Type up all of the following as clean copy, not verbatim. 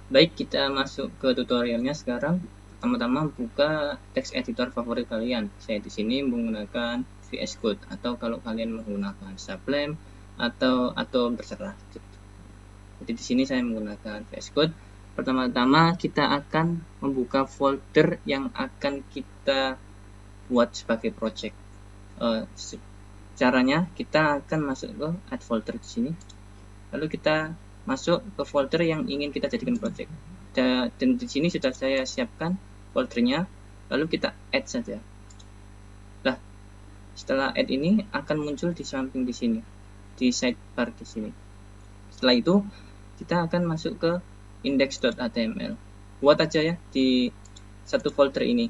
Baik, kita masuk ke tutorialnya sekarang. Pertama-tama buka text editor favorit kalian. Saya di sini menggunakan VS Code, atau kalau kalian menggunakan Sublime atau terserah. Jadi di sini saya menggunakan VS Code. Pertama-tama kita akan membuka folder yang akan kita buat sebagai project. Caranya kita akan masuk ke add folder di sini. Lalu kita masuk ke folder yang ingin kita jadikan project. Dan di sini sudah saya siapkan foldernya. Lalu kita add saja. Nah, setelah add ini akan muncul di samping di sini, di sidebar di sini. Setelah itu kita akan masuk ke index.html. Buat aja ya di satu folder ini.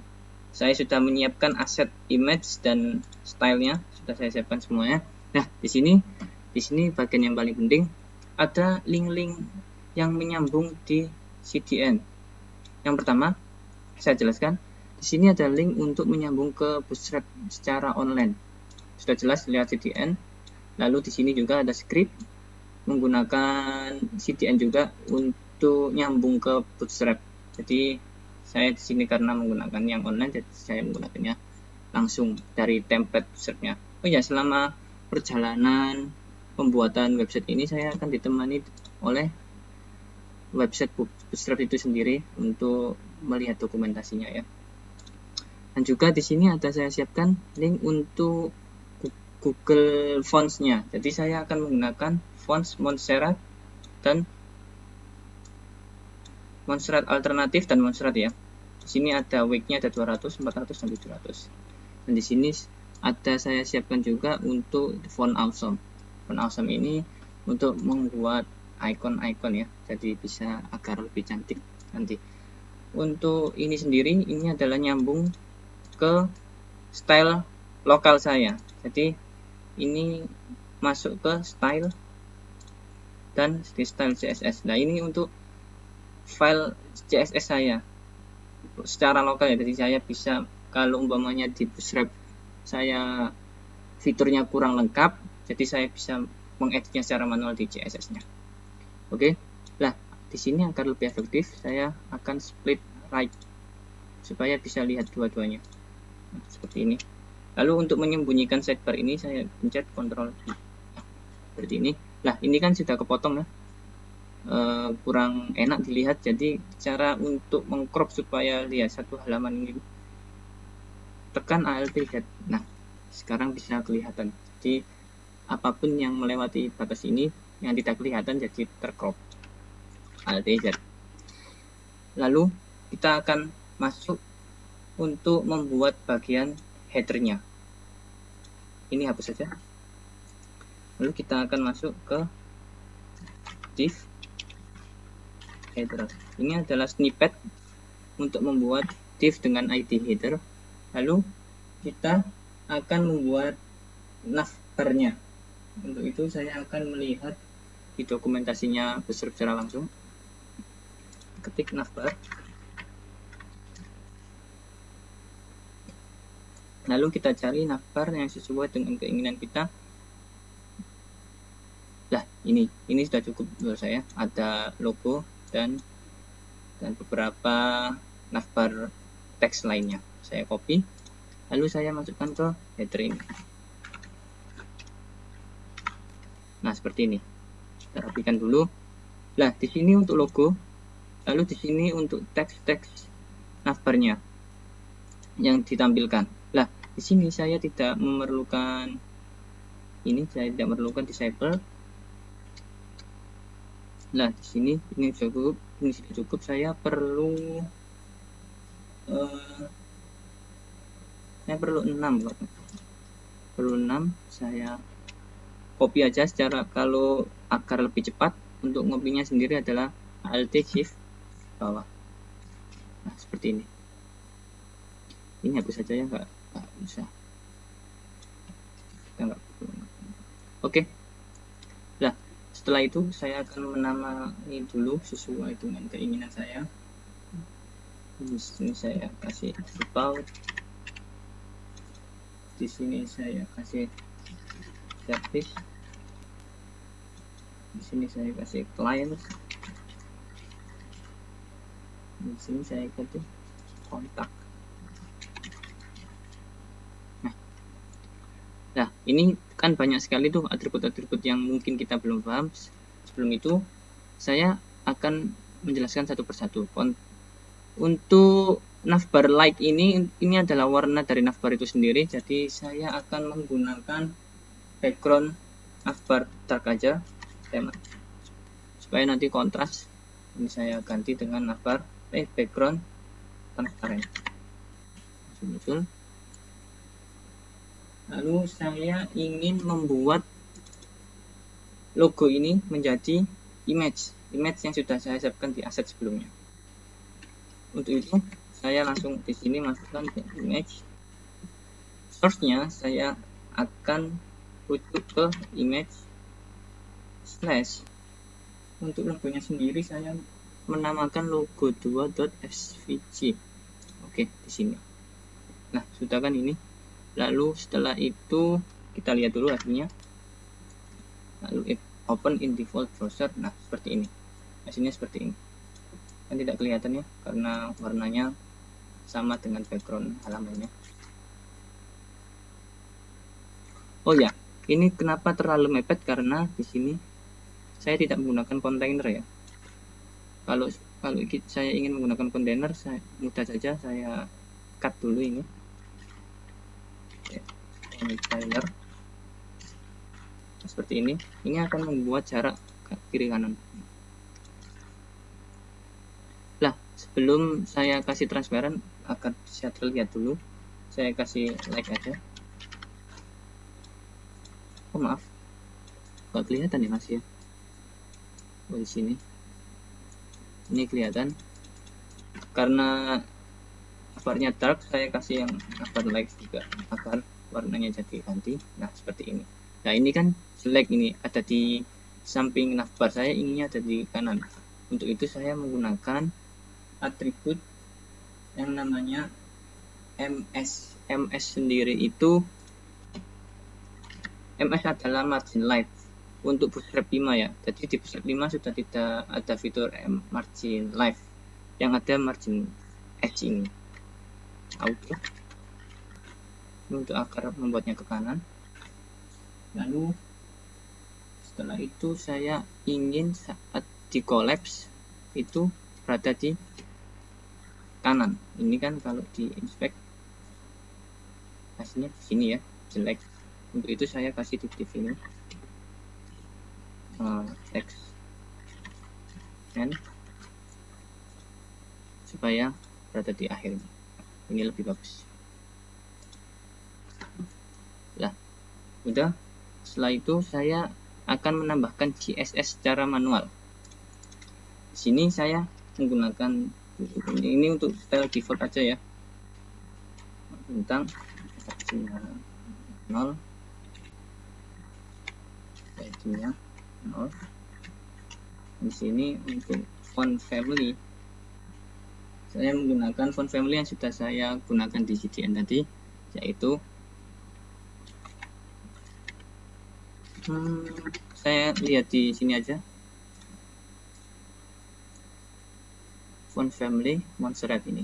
Saya sudah menyiapkan aset image dan stylenya, sudah saya siapkan semuanya. Nah, di sini bagian yang paling penting, ada link-link yang menyambung di CDN. Yang pertama, saya jelaskan, di sini ada link untuk menyambung ke Bootstrap secara online. Sudah jelas lihat CDN. Lalu di sini juga ada script menggunakan CDN juga untuk nyambung ke Bootstrap. Jadi saya di sini karena menggunakan yang online, jadi saya menggunakannya langsung dari template Bootstrap-nya. Oh ya, selama perjalanan pembuatan website ini saya akan ditemani oleh website Bootstrap itu sendiri untuk melihat dokumentasinya ya. Dan juga di sini ada saya siapkan link untuk Google Fonts-nya. Jadi saya akan menggunakan fonts Montserrat dan Montserrat alternatif dan Montserrat ya. Di sini ada weight-nya ada 200, 400 dan 700. Dan di sini ada saya siapkan juga untuk font awesome. Font awesome ini untuk membuat icon-icon ya. Jadi bisa agar lebih cantik nanti. Untuk ini sendiri ini adalah nyambung ke style lokal saya. Jadi ini masuk ke style dan style CSS. Nah, ini untuk file CSS saya secara lokal ya. Jadi saya bisa, kalau umpamanya di Bootstrap saya fiturnya kurang lengkap, jadi saya bisa mengeditnya secara manual di CSS-nya. Oke. Nah, di sini agar lebih efektif saya akan split right supaya bisa lihat dua-duanya. Nah, seperti ini. Lalu untuk menyembunyikan sidebar ini saya pencet Ctrl V. Seperti ini. Nah, ini kan sudah kepotong ya. Kurang enak dilihat, jadi cara untuk mengcrop supaya lihat satu halaman ini, tekan Alt Z. Nah, sekarang bisa kelihatan. Jadi apapun yang melewati batas ini yang tidak kelihatan jadi tercrop. Alt Z. Lalu kita akan masuk untuk membuat bagian headernya. Ini hapus saja. Lalu kita akan masuk ke div header. Ini adalah snippet untuk membuat div dengan ID header. Lalu kita akan membuat navbarnya. Untuk itu saya akan melihat di dokumentasinya Bootstrap secara langsung. Ketik navbar. Lalu kita cari navbar yang sesuai dengan keinginan kita. Nah, ini sudah cukup menurut saya. Ada logo dan beberapa navbar teks lainnya. Saya copy, lalu saya masukkan ke header ini. Nah, seperti ini. Kita rapikan dulu. Nah, di sini untuk logo, lalu di sini untuk teks-teks navbarnya yang ditampilkan. Nah, di sini saya tidak memerlukan ini, saya tidak memerlukan disable. Nah, di sini ini sudah cukup. Saya perlu 6. Perlu 6, saya copy aja secara, kalau agar lebih cepat. Untuk ngopinya sendiri adalah Alt Shift bawah. Nah, seperti ini. Ini hapus saja ya, nggak bisa. Oke. Nah, setelah itu saya akan menamai dulu sesuai dengan keinginan saya. Di sini saya kasih about. Di sini saya kasih service. Di sini saya kasih client. Di sini saya ketik kontak. Nah, ini kan banyak sekali tuh atribut-atribut yang mungkin kita belum paham. Sebelum itu, saya akan menjelaskan satu persatu. Untuk navbar light ini adalah warna dari navbar itu sendiri. Jadi saya akan menggunakan background navbar dark aja, supaya nanti kontras. Ini saya ganti dengan navbar background transparent. Muncul. Lalu saya ingin membuat logo ini menjadi image yang sudah saya siapkan di aset sebelumnya. Untuk itu saya langsung di sini masukkan ke image. Source-nya saya akan rujuk ke image slash. Untuk logonya sendiri saya menamakan logo2.svg. Oke, di sini. Nah, sudah kan ini. Lalu setelah itu kita lihat dulu hasilnya. Lalu open in default browser. Nah, seperti ini. Hasilnya seperti ini. Kan tidak kelihatan ya, karena warnanya sama dengan background halamannya. Oh ya, ini kenapa terlalu mepet, karena di sini saya tidak menggunakan kontainer ya. Kalau saya ingin menggunakan kontainer, mudah saja saya cut dulu ini. Kontainer seperti ini akan membuat jarak kiri kanan. Lah, sebelum saya kasih transparan agar bisa terlihat dulu, saya kasih like aja. Oh maaf, nggak kelihatan ya mas ya. Oh, di sini ini kelihatan karena navbarnya dark, saya kasih yang navbar light juga agar warnanya jadi ganti. Nah, seperti ini. Nah, ini kan jelek, ini ada di samping navbar, saya inginnya ada di kanan. Untuk itu saya menggunakan atribut yang namanya ms. ms sendiri itu, ms adalah margin light untuk bootstrap 5 ya. Jadi di bootstrap 5 sudah tidak ada fitur margin light, yang ada margin edge ini. Auto untuk agar membuatnya ke kanan. Lalu setelah itu saya ingin saat di collapse itu berada di kanan. Ini kan kalau di inspect hasilnya di sini ya, jelek. Untuk itu saya kasih div ini text and supaya berada di akhir. Ini lebih bagus. Lah, udah. Setelah itu saya akan menambahkan CSS secara manual. Di sini saya menggunakan ini untuk style default aja ya. Tentang 0, nya 0. Di sini untuk font family, saya menggunakan font family yang sudah saya gunakan di CDN tadi, yaitu saya lihat di sini aja, font family Montserrat ini,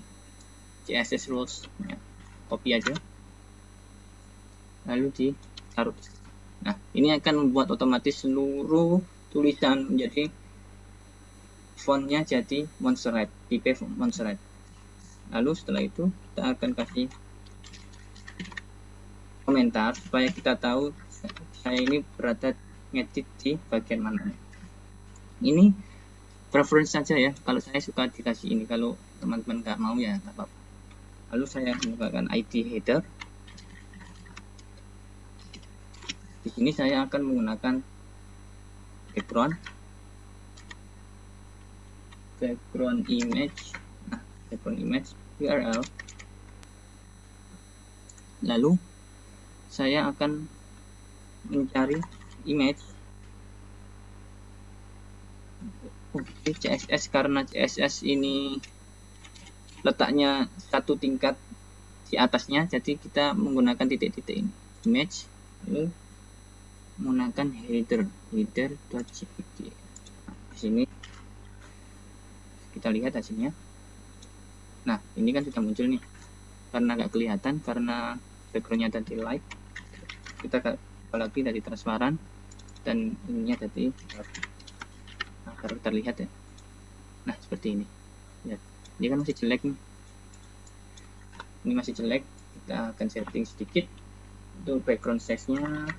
CSS rules ya, copy aja lalu ditaruh. Nah, ini akan membuat otomatis seluruh tulisan menjadi fontnya jadi Montserrat, tipe Montserrat. Lalu setelah itu kita akan kasih komentar supaya kita tahu saya ini berada ngedit di bagian mana. Ini preference saja ya, kalau saya suka dikasih ini, kalau teman-teman nggak mau ya nggak apa-apa. Lalu saya menggunakan ID header. Di sini saya akan menggunakan background image, background image URL. Lalu saya akan mencari image. CSS, karena CSS ini letaknya satu tingkat di atasnya, jadi kita menggunakan titik-titik ini, image, lalu menggunakan header.jpg. Di sini kita lihat hasilnya. Nah, ini kan sudah muncul nih. Karena nggak kelihatan, karena backgroundnya tadi light, kita lagi dari transparan dan ininya tadi agar terlihat ya. Nah, seperti ini. Lihat, ini kan masih jelek nih. Ini masih jelek. Kita akan setting sedikit. Untuk background size-nya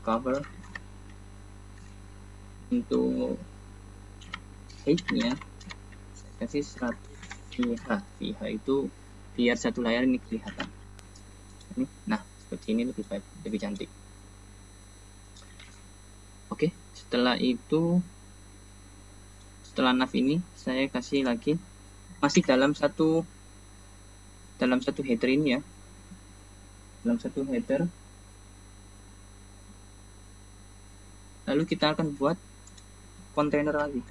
cover. Untuk height-nya saya kasih 100 VH itu biar satu layar ini kelihatan. Nah, seperti ini lebih baik, lebih cantik. Oke, setelah itu, setelah nav ini saya kasih lagi, masih dalam satu header ini ya, dalam satu header. Lalu kita akan buat kontainer lagi.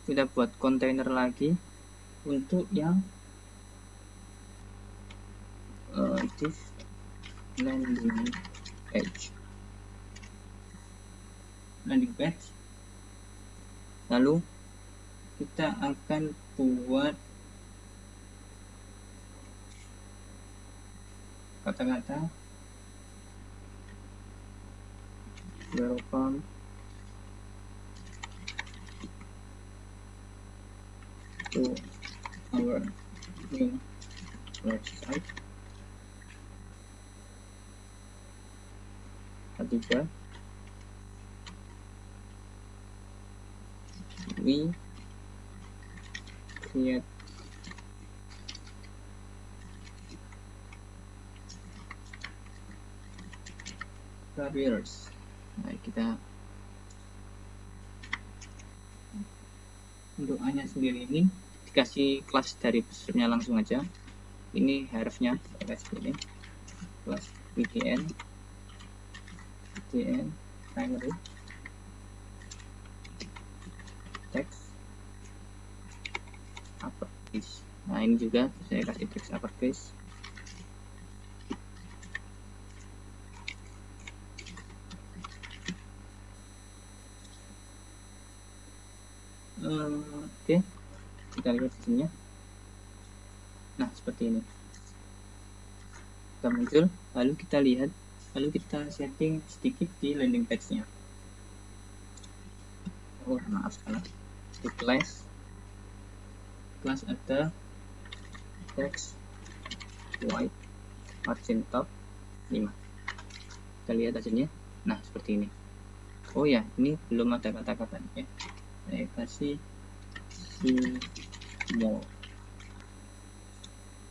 Kita buat kontainer lagi untuk yang this landing page. Lalu kita akan buat kata-kata welcome to our new website. Ketiga, we create careers. Nah, kita untuk A-nya sendiri ini dikasih kelas dari pesertanya langsung aja. Ini href-nya saya kasih ini kelas VDN primary text uppercase. Nah, ini juga saya kasih text uppercase. Oke, kita lihat sininya. Nah, seperti ini kita muncul. Lalu kita lihat, lalu kita setting sedikit di landing page-nya. Oh, maaf salah. Di class ada text white margin top 5. Kita lihat hasilnya. Nah, seperti ini. Oh ya, ini belum ada kata-katanya. Saya kasih small.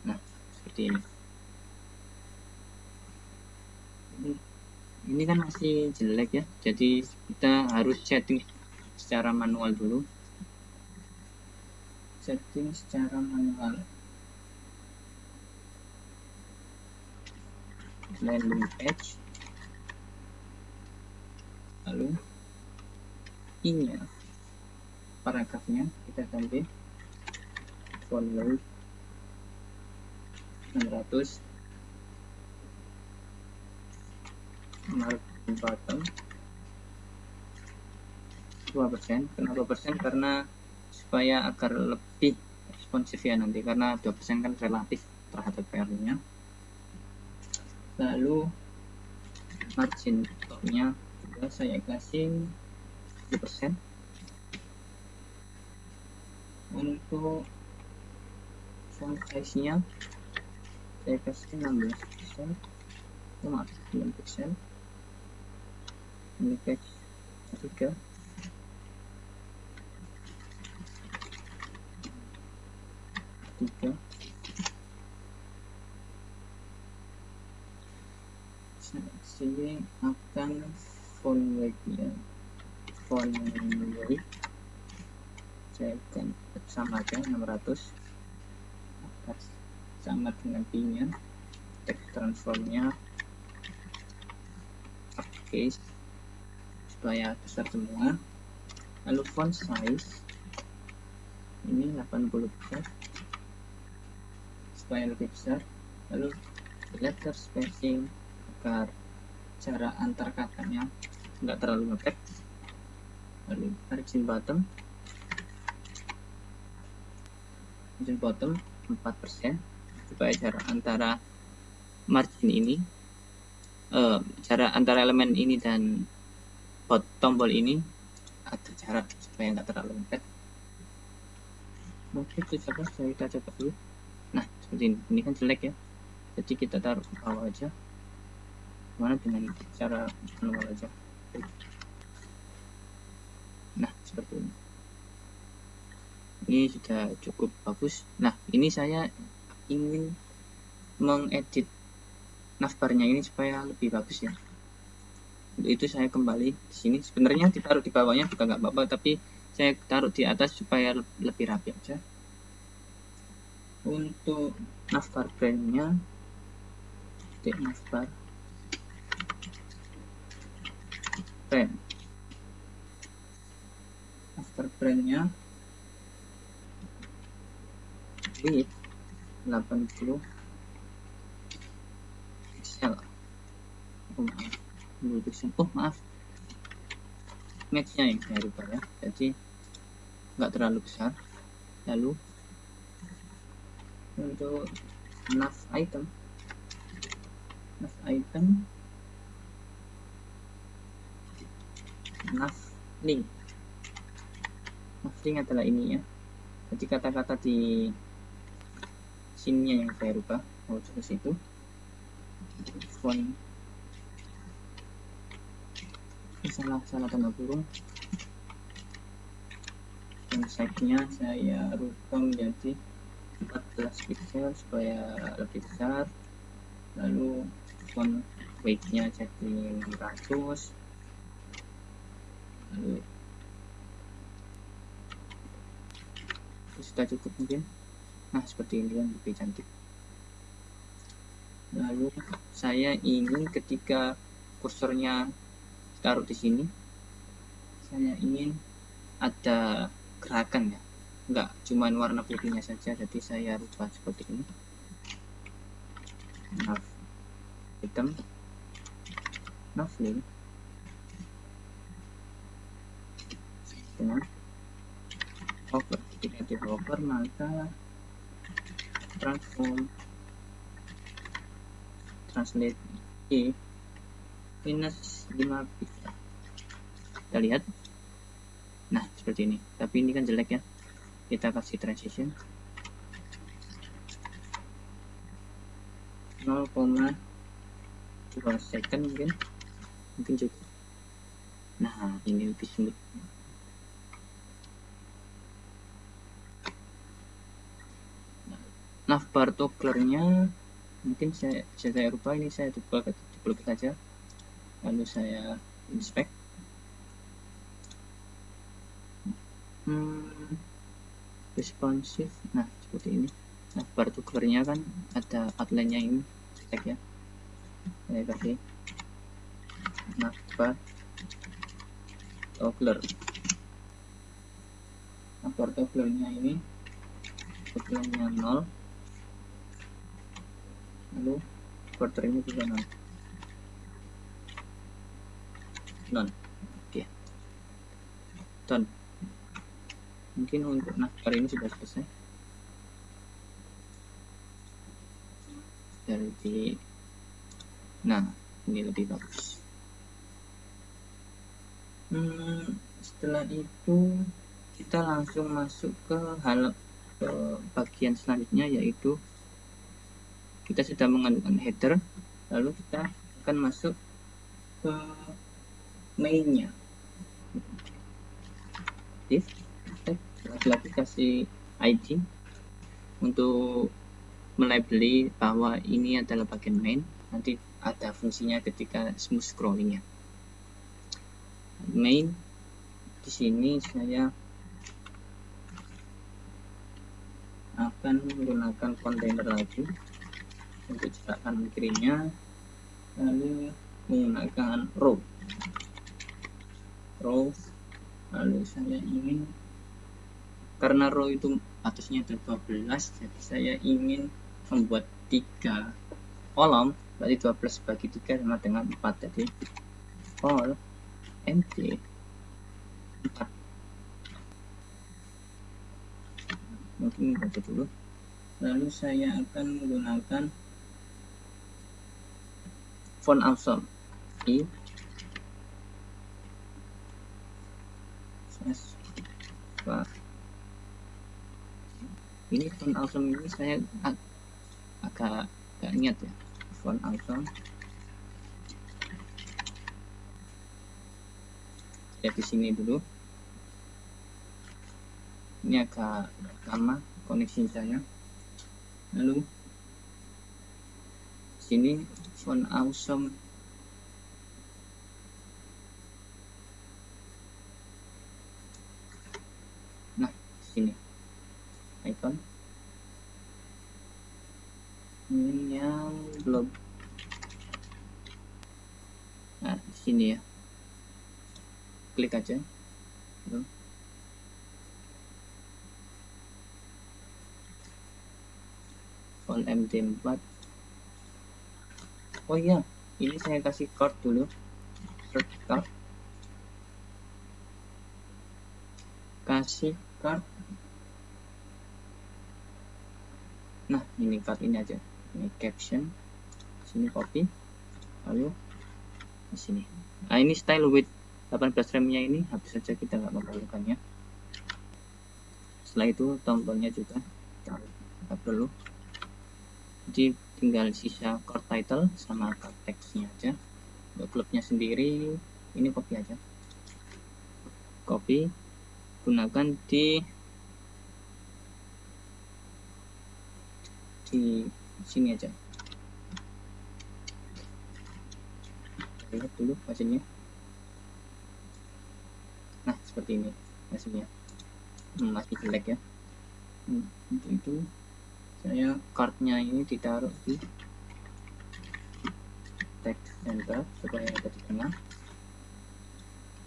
Nah, seperti ini. Ini kan masih jelek ya, jadi kita harus setting secara manual dulu. Setting secara manual. Landing page. Lalu ini ya, paragrafnya kita ganti font weight 600, margin bottom 2%. Kenapa persen? Karena supaya agar lebih responsif ya nanti, karena 2% kan relatif terhadap value-nya. Lalu margin top-nya juga saya kasih 10%. Untuk font size-nya saya kasih 16%. Maaf, 9%. Ini page 3. Sini akan font weight-nya, font weight saya akan sama aja 600 atas sama dengan P-nya. Text transformnya uppercase supaya besar semua. Lalu font size ini 80% supaya lebih besar. Lalu letter spacing agar jarak antar katanya nggak terlalu ngepet. Lalu margin bottom 4% supaya jarak antara margin ini jarak antara elemen ini dan tombol ini ada jarak supaya nggak terlalu ngepet. Oke, itu saja, kita coba dulu. Nah, seperti ini kan jelek ya, jadi kita taruh ke bawah aja. Mana dengan cara manual aja. Nah, seperti ini. Ini sudah cukup bagus. Nah, ini saya ingin mengedit navbarnya ini supaya lebih bagus ya. Untuk itu saya kembali di sini. Sebenarnya ditaruh di bawahnya juga nggak apa-apa, tapi saya taruh di atas supaya lebih rapi aja. Untuk navbar brandnya, navbar brandnya width 80 pixel. Oh maaf, matchnya yang saya rubah ya, jadi nggak terlalu besar. Lalu untuk nav item nav link adalah ini ya, jadi kata-kata di sininya yang saya rubah. Terus itu font salah tanda kurung, dan size-nya saya rubah menjadi 14 pixel supaya lebih besar. Lalu font weight-nya jadi 600. Lalu sudah cukup mungkin. Nah, seperti ini yang lebih cantik. Lalu saya ingin ketika kursornya taruh di sini, saya ingin ada gerakan ya, nggak cuma warna putihnya saja. Jadi saya rubah seperti ini. Nav item, nav link dengan hover. Ketika di hover maka translate minus 5 pixel. Kita lihat. Nah, seperti ini. Tapi ini kan jelek ya. Kita kasih transition 0,2 second mungkin cukup. Nah, ini lebih smooth. Navbar togglernya mungkin saya rubah. Ini saya duplicate saja, lalu saya inspect. Responsive. Nah, seperti ini. Navbar togglernya kan ada outline-nya ini, cek ya. Saya kasih navbar toggler. Navbar togglernya ini togglernya 0. Lalu quarter ini juga 0. Oke. Done. Mungkin untuk navbar ini sudah selesai. Jadi, nah, ini lebih bagus. Setelah itu kita langsung masuk ke bagian selanjutnya, yaitu kita sudah mengandungkan header. Lalu kita akan masuk ke mainnya. Lagi kasih ID untuk melabeli bahwa ini adalah bagian main. Nanti ada fungsinya ketika smooth scrollingnya. Main di sini saya akan menggunakan container lagi untuk jarak kanan kirinya, lalu menggunakan row. Lalu saya ingin, karena row itu atasnya ada 12, jadi saya ingin membuat 3 kolom, berarti 12 bagi 3 sama dengan 4. Jadi all MD 4. Mungkin baca dulu. Lalu saya akan menggunakan font awesome I ini font awesome ini saya agak niat ya, font awesome ya, di sini dulu. Ini agak lama koneksi saya. Lalu sini font awesome nah sini icon ini yang belum. Nah di sini ya, klik aja. Font MD4. Oh iya, ini saya kasih chord dulu. Chord. Kasih chord. Nah, ini chord ini aja. Ini caption. Sini copy. Lalu di sini. Nah, ini style width 18 rem-nya ini habis saja, kita nggak memerlukannya. Setelah itu tombolnya juga kita perlu. Jadi tinggal sisa chord title sama chord text-nya aja. Untuk klubnya sendiri ini copy aja. Copy, gunakan di sini aja. Lihat dulu hasilnya. Nah, seperti ini hasilnya. Masih jelek ya. Untuk itu saya cardnya ini ditaruh di text center supaya ada di tengah.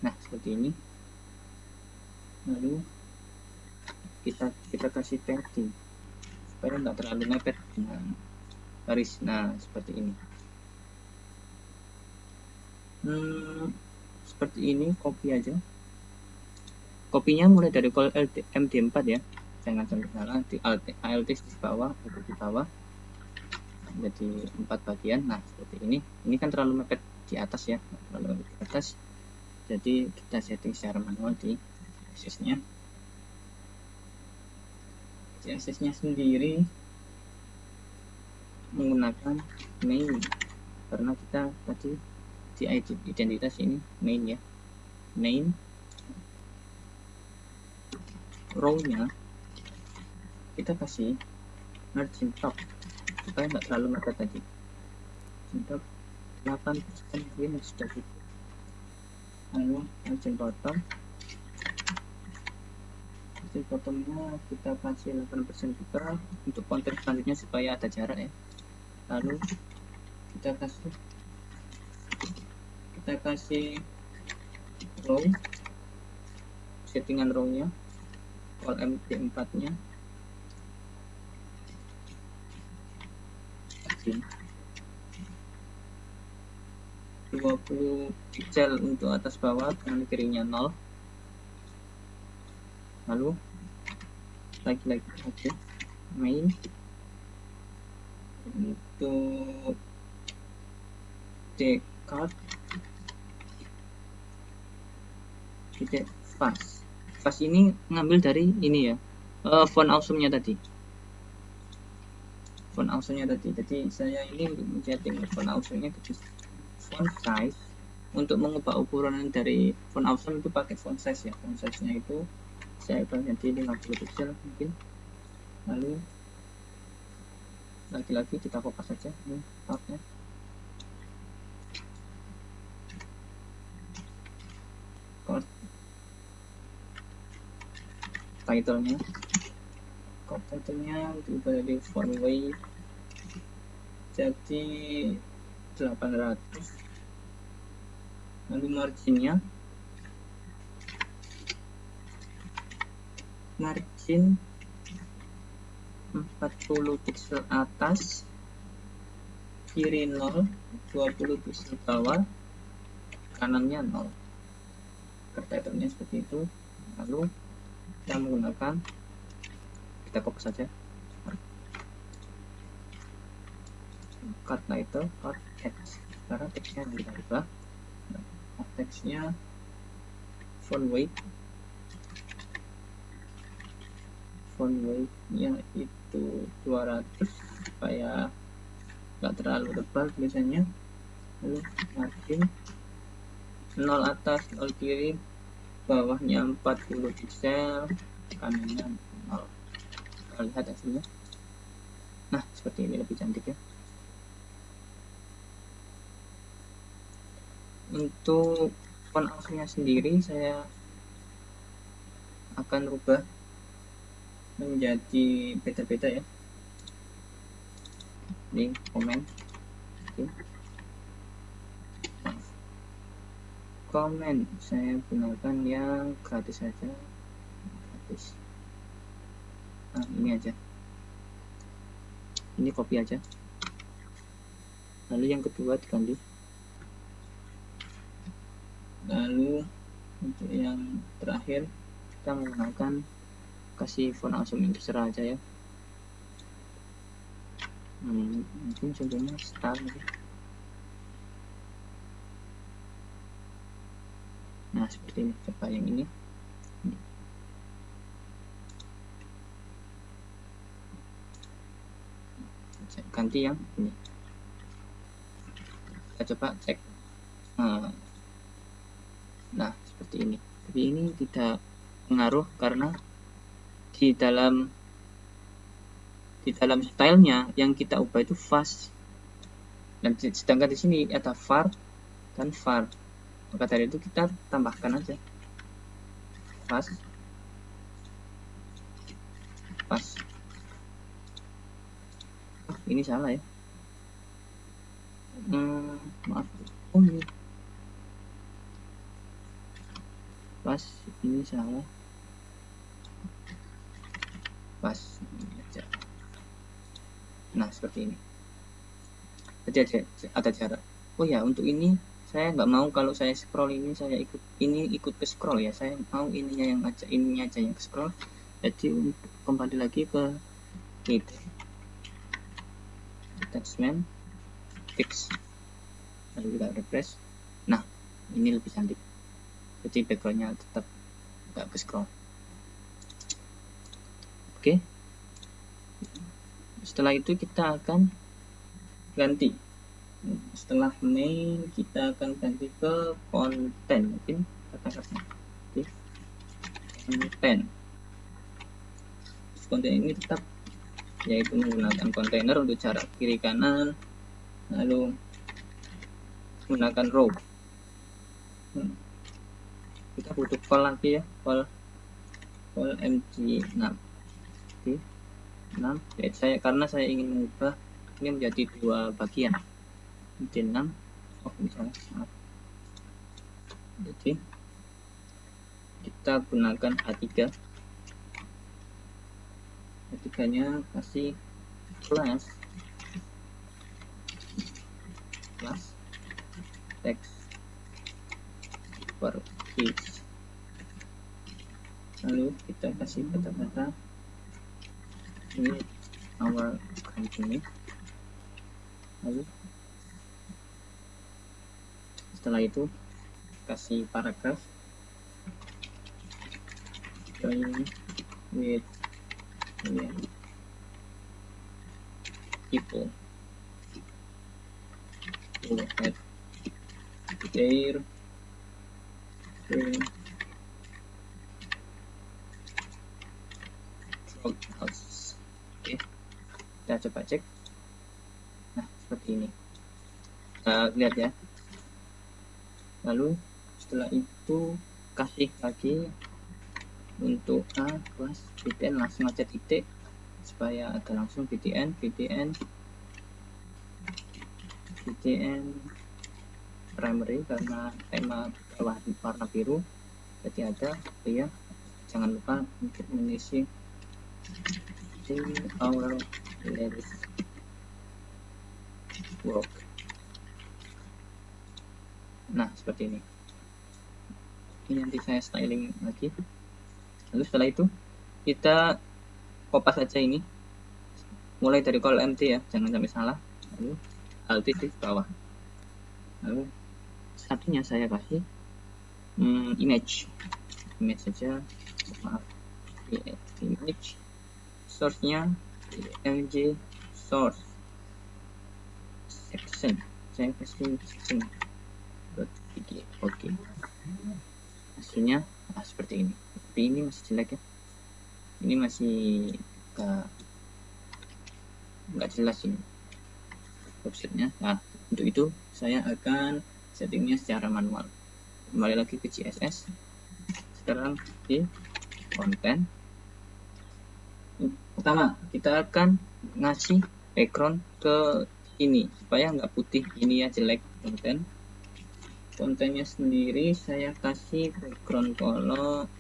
Nah seperti ini. Lalu kita kasih padding supaya nggak terlalu mepet dengan garis. Nah seperti ini. Seperti ini, copy aja. Kopinya mulai dari call MD4 ya. Jangan sampai salah, di alt di bawah, itu di bawah, jadi 4 bagian. Nah seperti ini. Ini kan terlalu mepet di atas ya, terlalu mepet di atas. Jadi kita setting secara manual di aksesnya. Di aksesnya sendiri menggunakan main, karena kita tadi di identitas ini main ya. Main row-nya kita kasih margin top supaya nggak terlalu mepet tadi. Margin top 8% ini sudah cukup. Lalu margin bottomnya kita kasih 8% juga untuk konten selanjutnya supaya ada jarak ya. Lalu kita kasih row, settingan row-nya, call MD4 nya 20 pixel untuk atas bawah, kanan kirinya 0. Lalu lagi oke, main untuk decard titik fast ini ngambil dari ini ya, font awesome-nya tadi. Jadi saya ini setting font awesome-nya ke font size. Untuk mengubah ukuran dari font awesome itu pakai font size ya. Font size-nya itu saya ubahnya di 50 pixel mungkin. Lalu lagi kita kopas saja ini partnya. Title-nya diubah dari font weight jadi 800. Lalu margin 40 pixel atas, kiri 0, 20 pixel bawah, kanannya 0. marker title-nya seperti itu. Lalu kita menggunakan, kita copy saja, card title, card text, karena teksnya yang kita ubah. Teksnya font weight-nya itu 200 supaya nggak terlalu tebal tulisannya. Lalu margin 0 atas 0 kiri, bawahnya 40 pixel, kanannya 0. Kita lihat hasilnya. Nah, seperti ini lebih cantik ya. Untuk font aslinya sendiri saya akan rubah menjadi beda-beda ya. Ini komen. Komen saya gunakan yang gratis saja, gratis. Nah, ini aja, ini copy aja. Lalu yang kedua diganti. Lalu untuk yang terakhir kita menggunakan, kasih font asum yang terserah aja ya. Mungkin contohnya star. Nah, seperti ini. Coba yang ini. Ganti yang ini. Kita coba cek. Nah, seperti ini. Tapi ini tidak pengaruh karena di dalam stylenya yang kita ubah itu fast. Dan sedangkan di sini ada var dan var. Maka dari itu kita tambahkan aja fast. Ini salah ya. Maaf. Oh ini pas, ini salah. Pas ini aja. Nah, seperti ini. Jadi ada jarak. Oh ya, untuk ini saya nggak mau kalau saya scroll ini saya ikut ke scroll ya. Saya mau ininya yang aja, ininya aja yang ke scroll. Jadi untuk kembali lagi ke itu attachment fix, lalu kita refresh. Nah, ini lebih cantik. Jadi backgroundnya tetap nggak ke scroll. Oke. Setelah itu kita akan ganti. Setelah main kita akan ganti ke konten, mungkin kata-kata konten. Konten ini tetap yaitu menggunakan kontainer untuk jarak kiri kanan, lalu menggunakan row. Kita butuh file lagi ya, file mg6. Oke, 6. Karena saya ingin mengubah ini menjadi 2 bagian. mg6. Oh, ini salah. Maaf. Jadi kita gunakan H3. H3-nya kasih plus text per each. Lalu kita kasih kata-kata ini our company. Lalu setelah itu kasih paragraf join with people who had their house. Oke, kita coba cek. Nah, seperti ini. Kita lihat ya. Lalu setelah itu kasih lagi untuk A plus btn, langsung aja titik supaya ada langsung btn primary karena tema warna biru, jadi ada ya. Jangan lupa untuk mengisi our latest work. Nah, seperti ini. ini nanti saya styling lagi. Lalu setelah itu kita kopas saja ini, mulai dari kolom MT ya, jangan sampai salah. Lalu alt di bawah. Lalu satunya saya kasih image saja, maaf, image, source-nya img source section, saya kasih section. Oke. Hasilnya seperti ini. Tapi ini masih jelek ya. Ini masih nggak jelas ini offsetnya. Nah, untuk itu saya akan settingnya secara manual. Kembali lagi ke CSS. Sekarang di konten. Pertama, kita akan ngasih background ke ini supaya nggak putih. Ini ya jelek kontennya sendiri. Saya kasih background color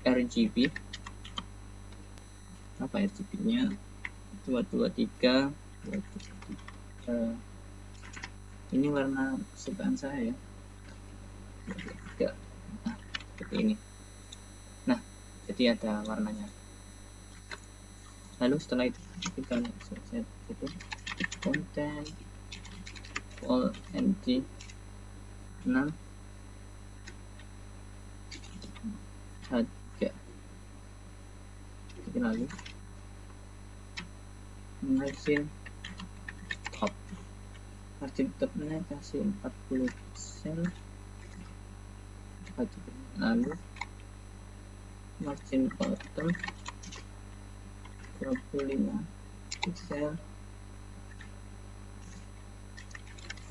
RGB. Apa RGB-nya? 223. Ini warna kesukaan saya ya. Nah, seperti ini. Nah, jadi ada warnanya. Lalu setelah itu kita set itu konten all NG 6 saja. Lalu margin topnya kasih 40 pixel. Lalu margin bottom 25 pixel.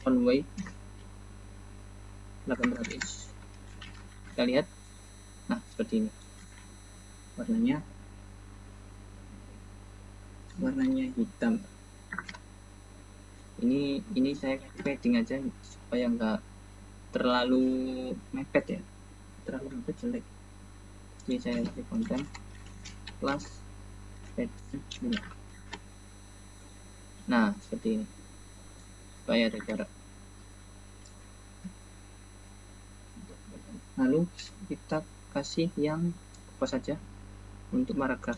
Font weight 800. Kita lihat. Nah, seperti ini warnanya hitam. Ini saya padding aja supaya enggak terlalu mepet ya, terlalu mepet jelek. Jadi saya kasih konten plus padding. Nah, seperti ini supaya ada jarak. Lalu kita kasih yang apa saja untuk paragraf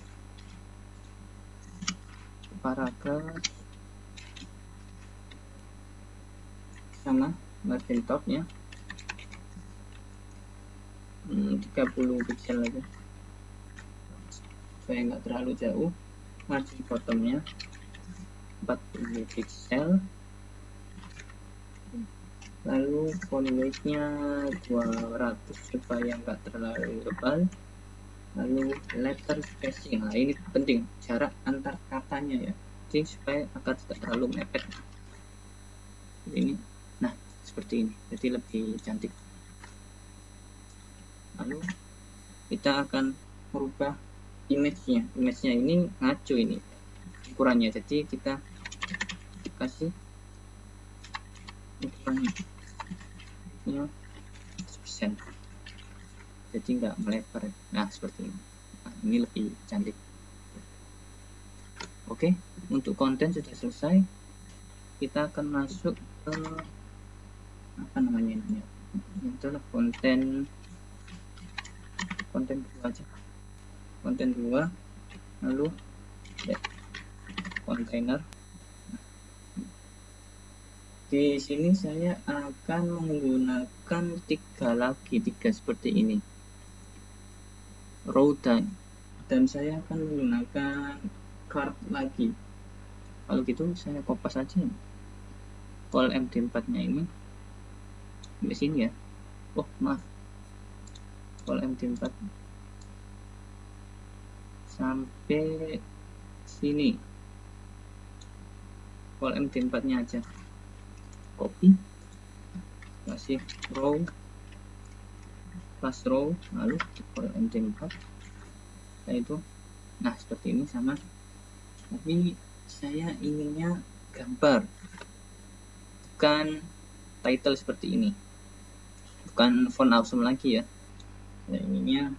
sama margin topnya 30 pixel aja supaya nggak terlalu jauh. Margin bottomnya 40 pixel. Lalu font weight-nya 200 supaya nggak terlalu tebal. Lalu letter spacing, nah ini penting, jarak antar katanya ya, jadi supaya agar tidak terlalu mepet ini. Nah, seperti ini, jadi lebih cantik. Lalu kita akan merubah image-nya ini ngaco ini ukurannya, jadi kita kasih ukurannya 100%, jadi nggak melebar. Nah, seperti ini. Nah, ini lebih cantik. Oke, untuk konten sudah selesai. Kita akan masuk ke apa namanya ini? Itulah konten 2 aja. Konten 2. Lalu kontainer. Di sini saya akan menggunakan 3 seperti ini. Row dan saya akan menggunakan card lagi. Kalau gitu saya kopas aja call MD4 nya ini di sini ya. Oh maaf, call MD4 sampai sini, call MD4 nya aja, copy, kasih row plus row, lalu call MD4 itu. Nah, seperti ini sama, tapi saya inginnya gambar, bukan title seperti ini, bukan font awesome lagi ya. Saya inginnya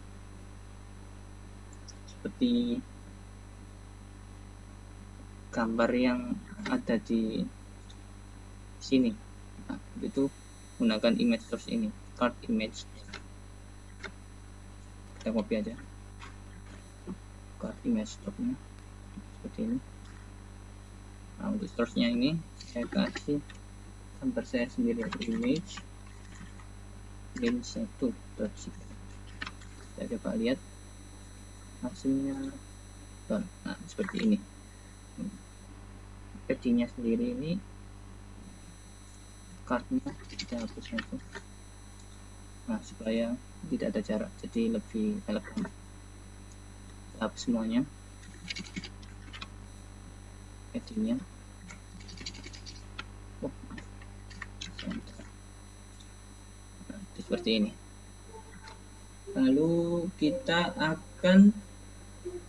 seperti gambar yang ada di sini. Nah, itu gunakan image source ini, card image. Kita copy aja card image stopnya seperti ini. Nah, untuk source-nya ini saya kasih gambar saya sendiri, image link1.zip. Kita coba lihat hasilnya. Nah, seperti ini. Paddingnya sendiri ini, cardnya kita hapus saja. Nah, supaya tidak ada jarak, jadi lebih elegan. Kita hapus semuanya paddingnya. Nah, seperti ini. Lalu kita akan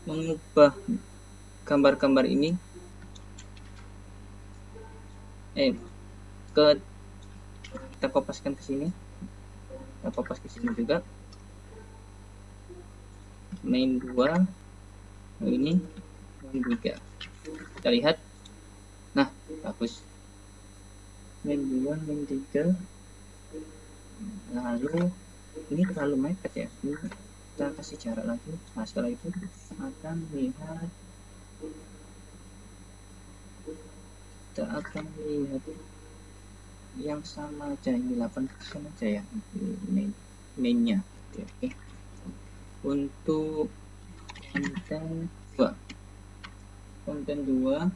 mengubah gambar-gambar ini kita kopaskan ke sini, kita kopas ke sini juga, main 2 ini main 3. Kita lihat, nah bagus, main 2 main 3. Lalu ini terlalu mepet ya, ini kita kasih jarak lagi. Nah, setelah itu akan lihat, yang sama aja, ini 8% aja ya mainnya. Oke. Untuk konten 2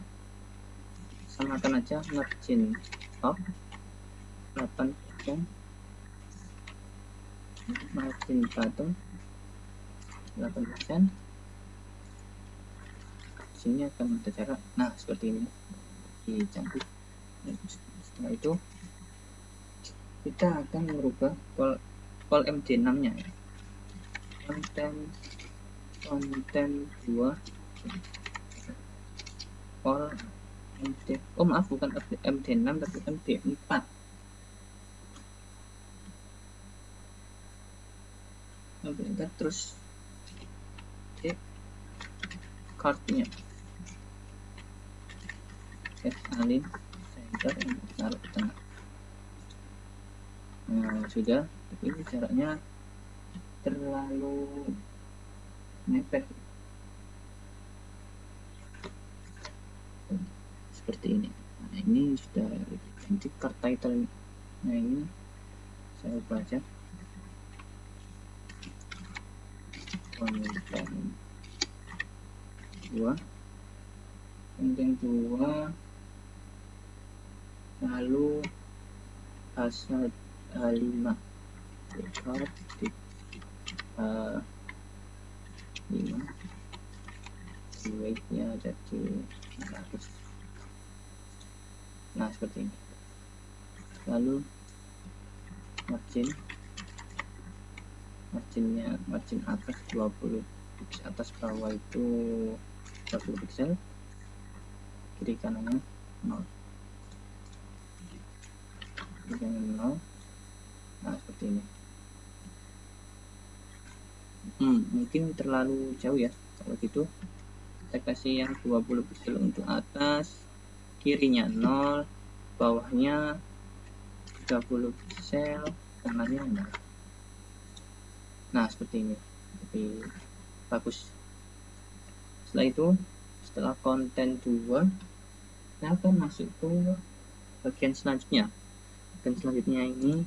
samakan aja margin top 8%, margin bottom 8%. Sini akan ada jarak. Nah, seperti ini, cantik. Setelah itu kita akan merubah call MD6 nya ya. konten 2 call MD, maaf, bukan MD6 tapi MD4. Terus cardnya salin center untuk taruh ke tengah. Nah, sudah, tapi ini jaraknya terlalu mepet seperti ini. Nah, ini sudah ganti card title. Nah, ini saya baca konten 2 lalu pasal 5 card 5 weight-nya jadi 100. Nah, seperti ini. Lalu margin atas 20, atas bawah itu 20 pixel, kiri kanannya 0. Nah, seperti ini. Mungkin terlalu jauh ya. Kalau gitu saya kasih yang 20 pixel untuk atas, kirinya 0, bawahnya 30 pixel, kanannya 0. Nah, seperti ini, lebih bagus. Setelah itu, setelah konten 2, saya akan masuk ke bagian selanjutnya. Bagian selanjutnya ini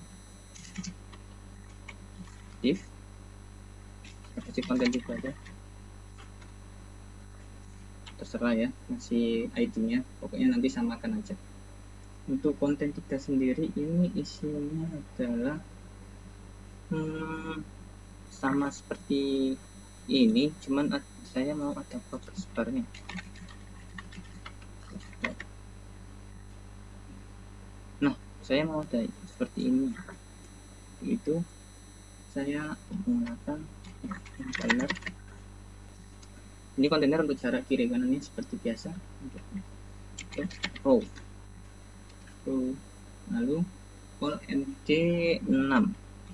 div, saya kasih konten 2 aja, terserah ya, masih ID-nya, pokoknya nanti samakan aja. Untuk konten 3 sendiri ini isinya adalah sama seperti ini, cuman saya mau ada progress bar-nya. Nah, saya mau ada seperti ini. Itu saya menggunakan container. Ini kontainer untuk jarak kiri kanannya seperti biasa. Row. Lalu call MD6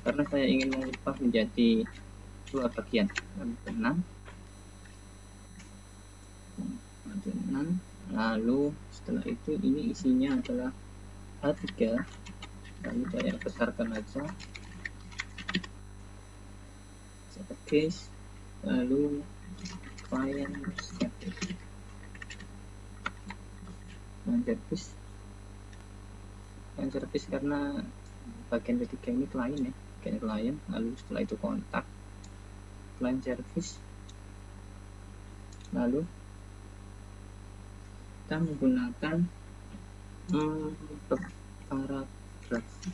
karena saya ingin mengubah menjadi 2 bagian. MD6. Lalu setelah itu ini isinya adalah H3 lalu saya besarkan aja case, lalu client service karena bagian ketiga ini klien ya, klien, lalu setelah itu kontak client service, lalu kita menggunakan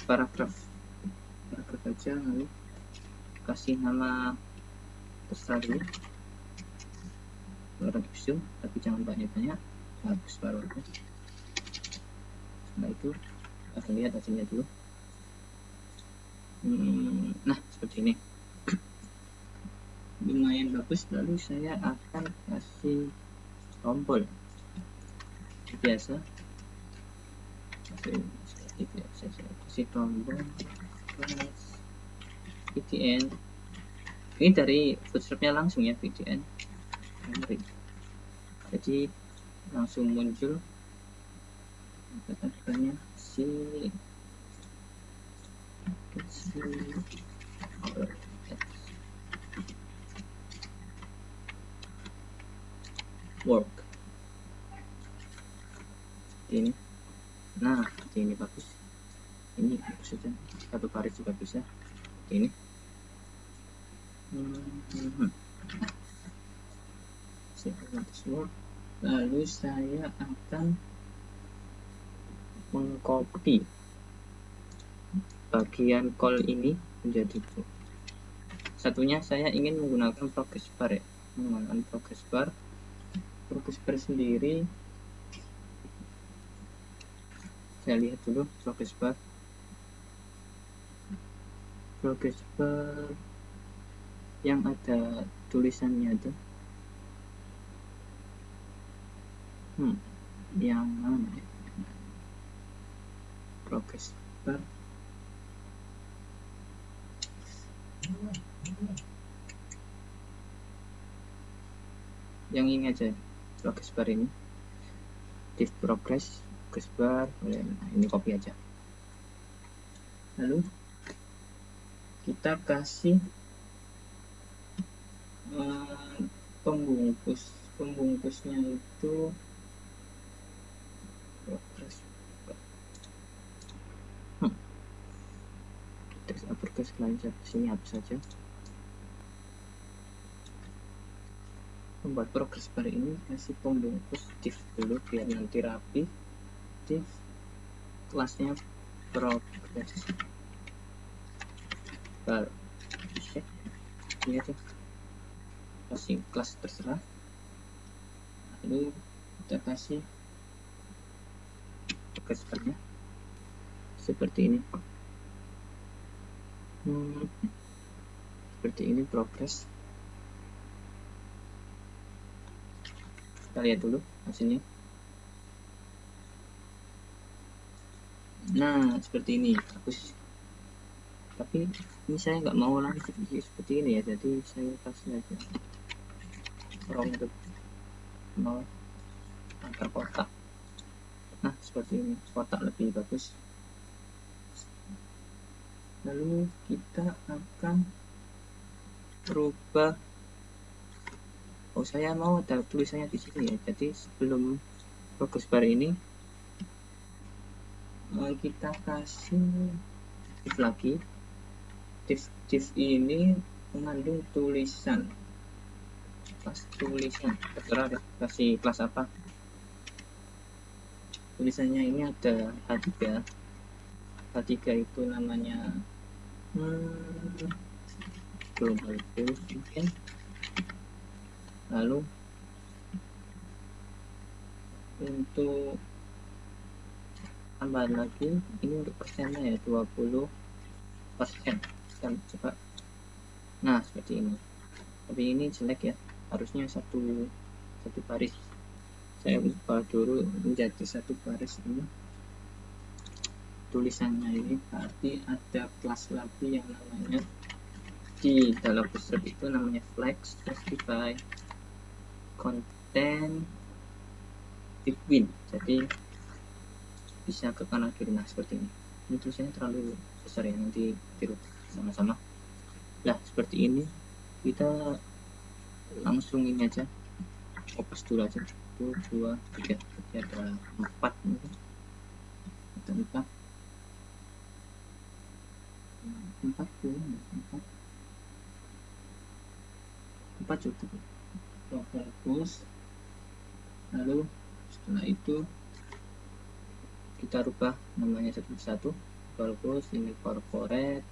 paragraf aja, lalu kasih nama terserah dulu reduction, tapi jangan banyak-banyak, habis baru aja. Setelah itu kita lihat hasilnya dulu. Nah seperti ini lumayan bagus. Lalu saya akan kasih tombol biasa, seperti biasa saya kasih tombol VDN. Ini dari bootstrapnya langsung ya, VDN memory, jadi langsung muncul katakannya si work ini. Nah ini bagus, ini saja satu baris juga bisa ini. Lalu saya akan mengcopy bagian call ini menjadi satunya. Saya ingin menggunakan progress bar ya, menggunakan progress bar sendiri. Saya lihat dulu progress bar yang ada tulisannya itu yang mana ya? Progress bar yang ini aja, progress bar ini, div progress bar. Nah, ini copy aja, lalu kita kasih pembungkusnya itu progress client service ini hapus saja. Membuat progress bar ini kasih pembungkus div dulu biar nanti rapi. Div kelasnya progress bar, ini aja, kasih kelas terserah, lalu kita kasih progress barnya seperti ini. Seperti ini progress. Kita lihat dulu hasilnya. Nah seperti ini bagus, tapi ini saya nggak mau langsung seperti ini ya, jadi saya kasih aja rounded mau angka kotak. Nah seperti ini, kotak lebih bagus. Lalu kita akan berubah, saya mau ada tulisannya di sini ya, jadi sebelum progress bar ini kita kasih div lagi. Div ini mengandung tulisan, kelas tulisan terserah deh, kasih kelas apa. Tulisannya ini ada H3 itu namanya global tools mungkin. Lalu untuk tambahan lagi, ini untuk persennya ya 20%. Kita coba. Nah seperti ini, tapi ini jelek ya, harusnya satu baris. Saya ubah dulu menjadi satu baris ini. Tulisannya ini berarti ada kelas lagi yang namanya di dalam bootstrap itu namanya flex specify content between, jadi bisa ke kanan kiri. Nah seperti ini. Ini tulisannya terlalu besar ya, nanti dirubah sama-sama. Nah seperti ini, kita langsung ini aja, hapus dulu aja. 1, 2, 3, jadi ada 4 mungkin. Ada 4 cukup. Hapus. Lalu setelah itu kita rubah namanya satu-satu. Fokus ini corporate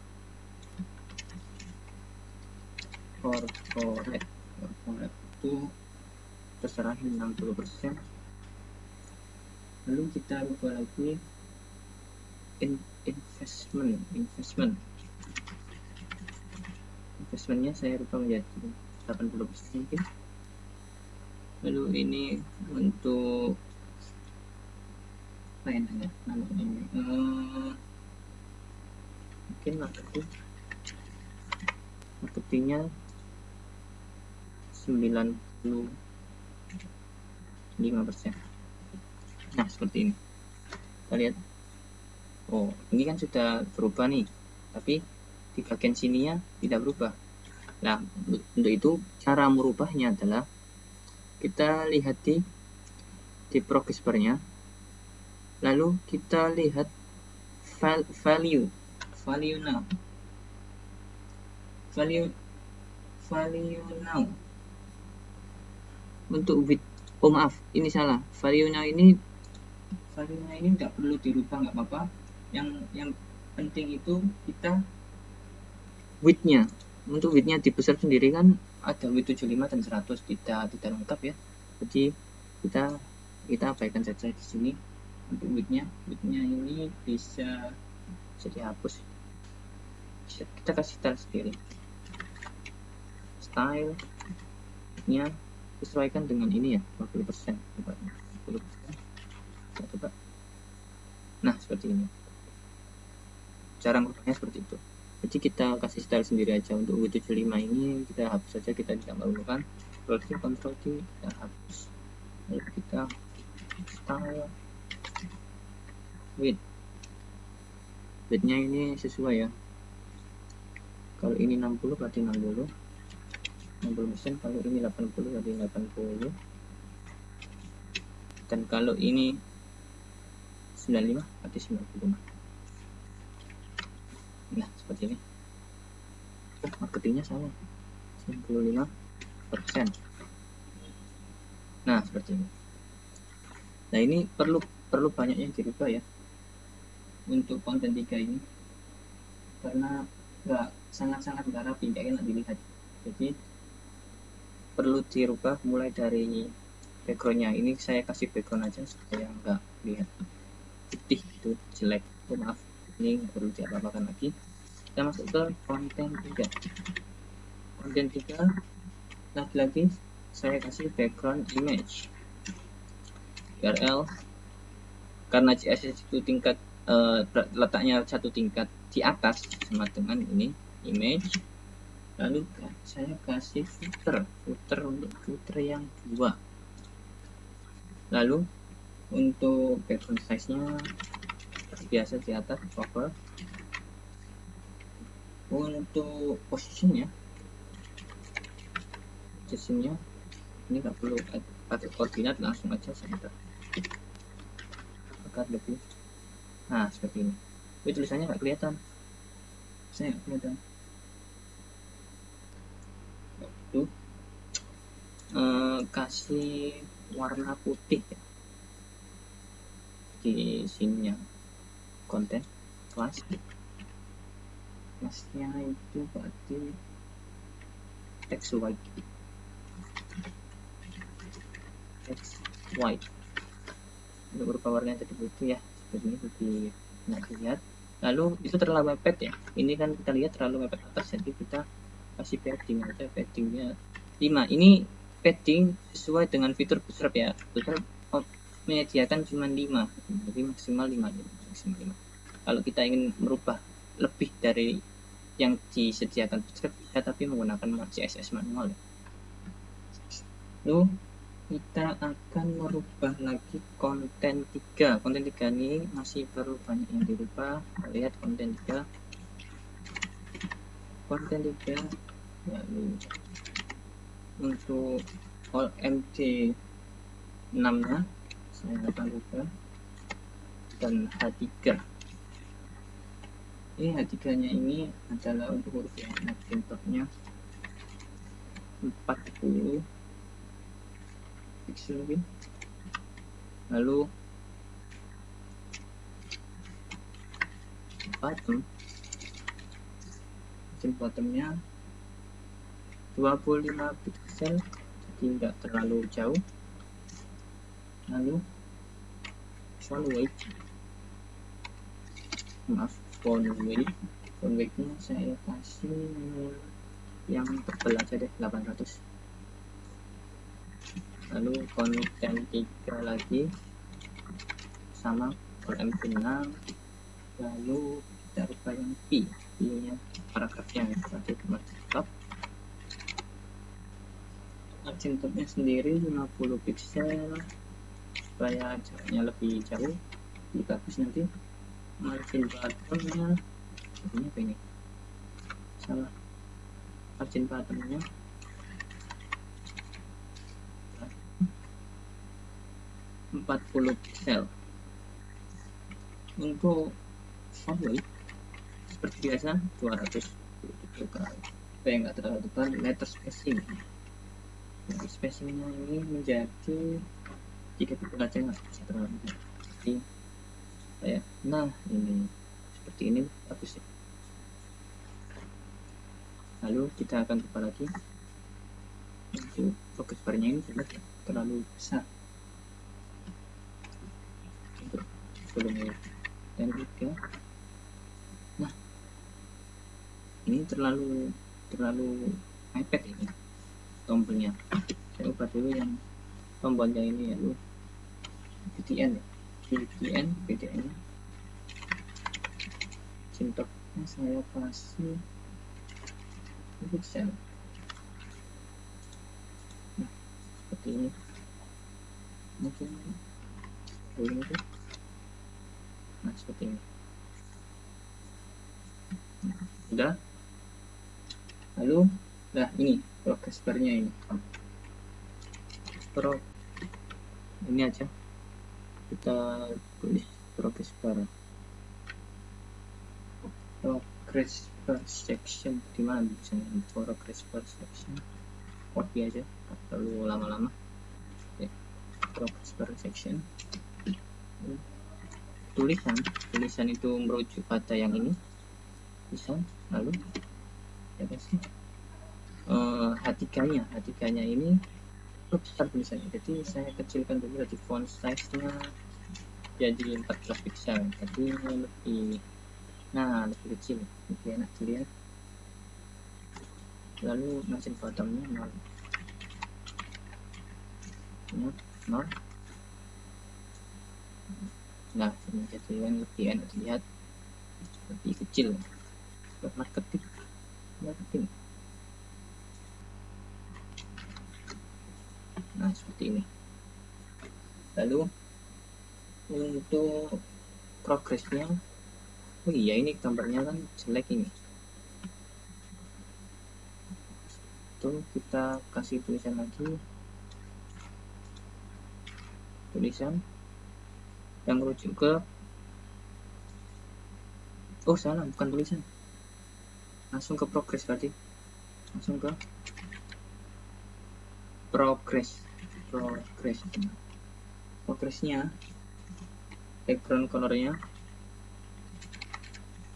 itu terserah 60%. Lalu kita rubah lagi investmentnya saya rubah menjadi 80% mungkin. Lalu ini untuk apa ya namanya ini mungkin marketingnya 95%. Nah seperti ini, kita lihat, oh ini kan sudah berubah nih, tapi di bagian sininya tidak berubah. Nah untuk itu cara merubahnya adalah kita lihat di progress bar-nya, lalu kita lihat value now. Untuk width, oh maaf ini salah, value-nya ini nggak perlu dirubah, nggak apa-apa. Yang penting itu kita width-nya. Untuk width-nya dibesar sendiri kan ada width 75 dan 100, tidak lengkap ya. Jadi kita abaikan saja di sini. Untuk width-nya ini bisa dihapus. Kita kasih style sendiri. Style-nya sesuaikan dengan ini ya, 40%. 10%. Coba. Nah, seperti ini. Cara merubahnya seperti itu. Jadi kita kasih style sendiri aja. Untuk width 75 ini kita hapus saja, kita tidak memerlukan. Ctrl T, kita hapus. Lalu kita style width-nya ini sesuai ya. Kalau ini 60 berarti 60%, kalau ini 80 berarti 80, dan kalau ini 95 berarti 95. Nah seperti ini. Marketingnya sama 95%. Nah seperti ini. Nah ini perlu banyak yang dirubah ya untuk konten 3 ini, karena sangat-sangat rapi, nggak enak dilihat. Jadi perlu dirubah mulai dari backgroundnya. Ini saya kasih background aja supaya nggak lihat putih itu jelek. Oh maaf, ini nggak perlu diapa-apakan lagi. Kita masuk ke konten 3. Lagi-lagi saya kasih background image URL, karena CSS itu tingkat letaknya satu tingkat di atas sama dengan ini image. Lalu saya kasih footer untuk footer yang 2. Lalu untuk background size-nya biasa di atas cover. Untuk posisinya ini nggak perlu pakai koordinat, langsung aja center agar lebih. Nah seperti ini. Ini tulisannya nggak kelihatan, saya nggak kelihatan. Tuh kasih warna putih ya di sininya, konten kelasnya itu berarti text white untuk berubah warnanya jadi putih ya, seperti ini lebih enak dilihat. Lalu itu terlalu mepet ya, ini kan kita lihat terlalu mepet atas, jadi kita kasih padding aja, paddingnya 5. Ini padding sesuai dengan fitur Bootstrap ya, Bootstrap menyediakan cuma 5, jadi maksimal 5. Kalau kita ingin merubah lebih dari yang disediakan Bootstrap bisa, tapi menggunakan CSS manual ya. Lalu kita akan merubah lagi konten 3. Konten 3 ini masih baru banyak yang dirubah. Lihat konten 3. Konten 3 lalu untuk all MD 6 nya saya akan rubah, dan H3 ini H3 nya ini adalah untuk huruf yang margin topnya 40 pixel mungkin. Lalu bottomnya 25 pixel, jadi tidak terlalu jauh. Lalu font weight nya saya kasih yang tebal aja deh, 800. Lalu konten 3 lagi sama MP6, lalu kita rubah yang P nya paragrafnya seperti top. Margin topnya sendiri 50 pixel supaya jaraknya lebih jauh, lebih bagus nanti. Margin bottomnya ini apa ini, salah, margin bottomnya 40 pixel. Untuk font weight seperti biasa 200 supaya nggak terlalu tebal. Letter spacing, spacingnya ini menjadi 30 aja, nggak bisa terlalu jadi kayak, nah ini seperti ini bagus ya. Lalu kita akan buka lagi. Untuk progress bar-nya ini terlalu besar untuk volume dan juga, nah ini terlalu iPad ini tombolnya. Saya ubah dulu yang tombolnya ini, yaitu BTN ya. BTN cintoknya saya kasih pixel. Nah seperti ini, mungkin ini tuh, nah seperti ini udah. Lalu nah ini progress bar-nya ini aja kita tulis progress bar section, dimana misalnya progress bar section, copy aja, nggak perlu lama-lama ya. Progress bar section, tulisan itu merujuk pada yang ini bisa. Lalu ya pasti H3-nya ini besar tulisannya, jadi saya kecilkan dulu, jadi font size nya jadi 14 pixel, jadi lebih kecil, lebih enak dilihat. Lalu margin bottomnya 0. Nah ini jadi yang lebih enak dilihat, lebih kecil buat marketing. Nah seperti ini. Lalu untuk progresnya, oh iya ini gambarnya kan jelek ini, tuh kita kasih tulisan lagi, tulisan yang merujuk ke, oh salah, bukan tulisan, langsung ke progress, berarti langsung ke progressnya. Background colornya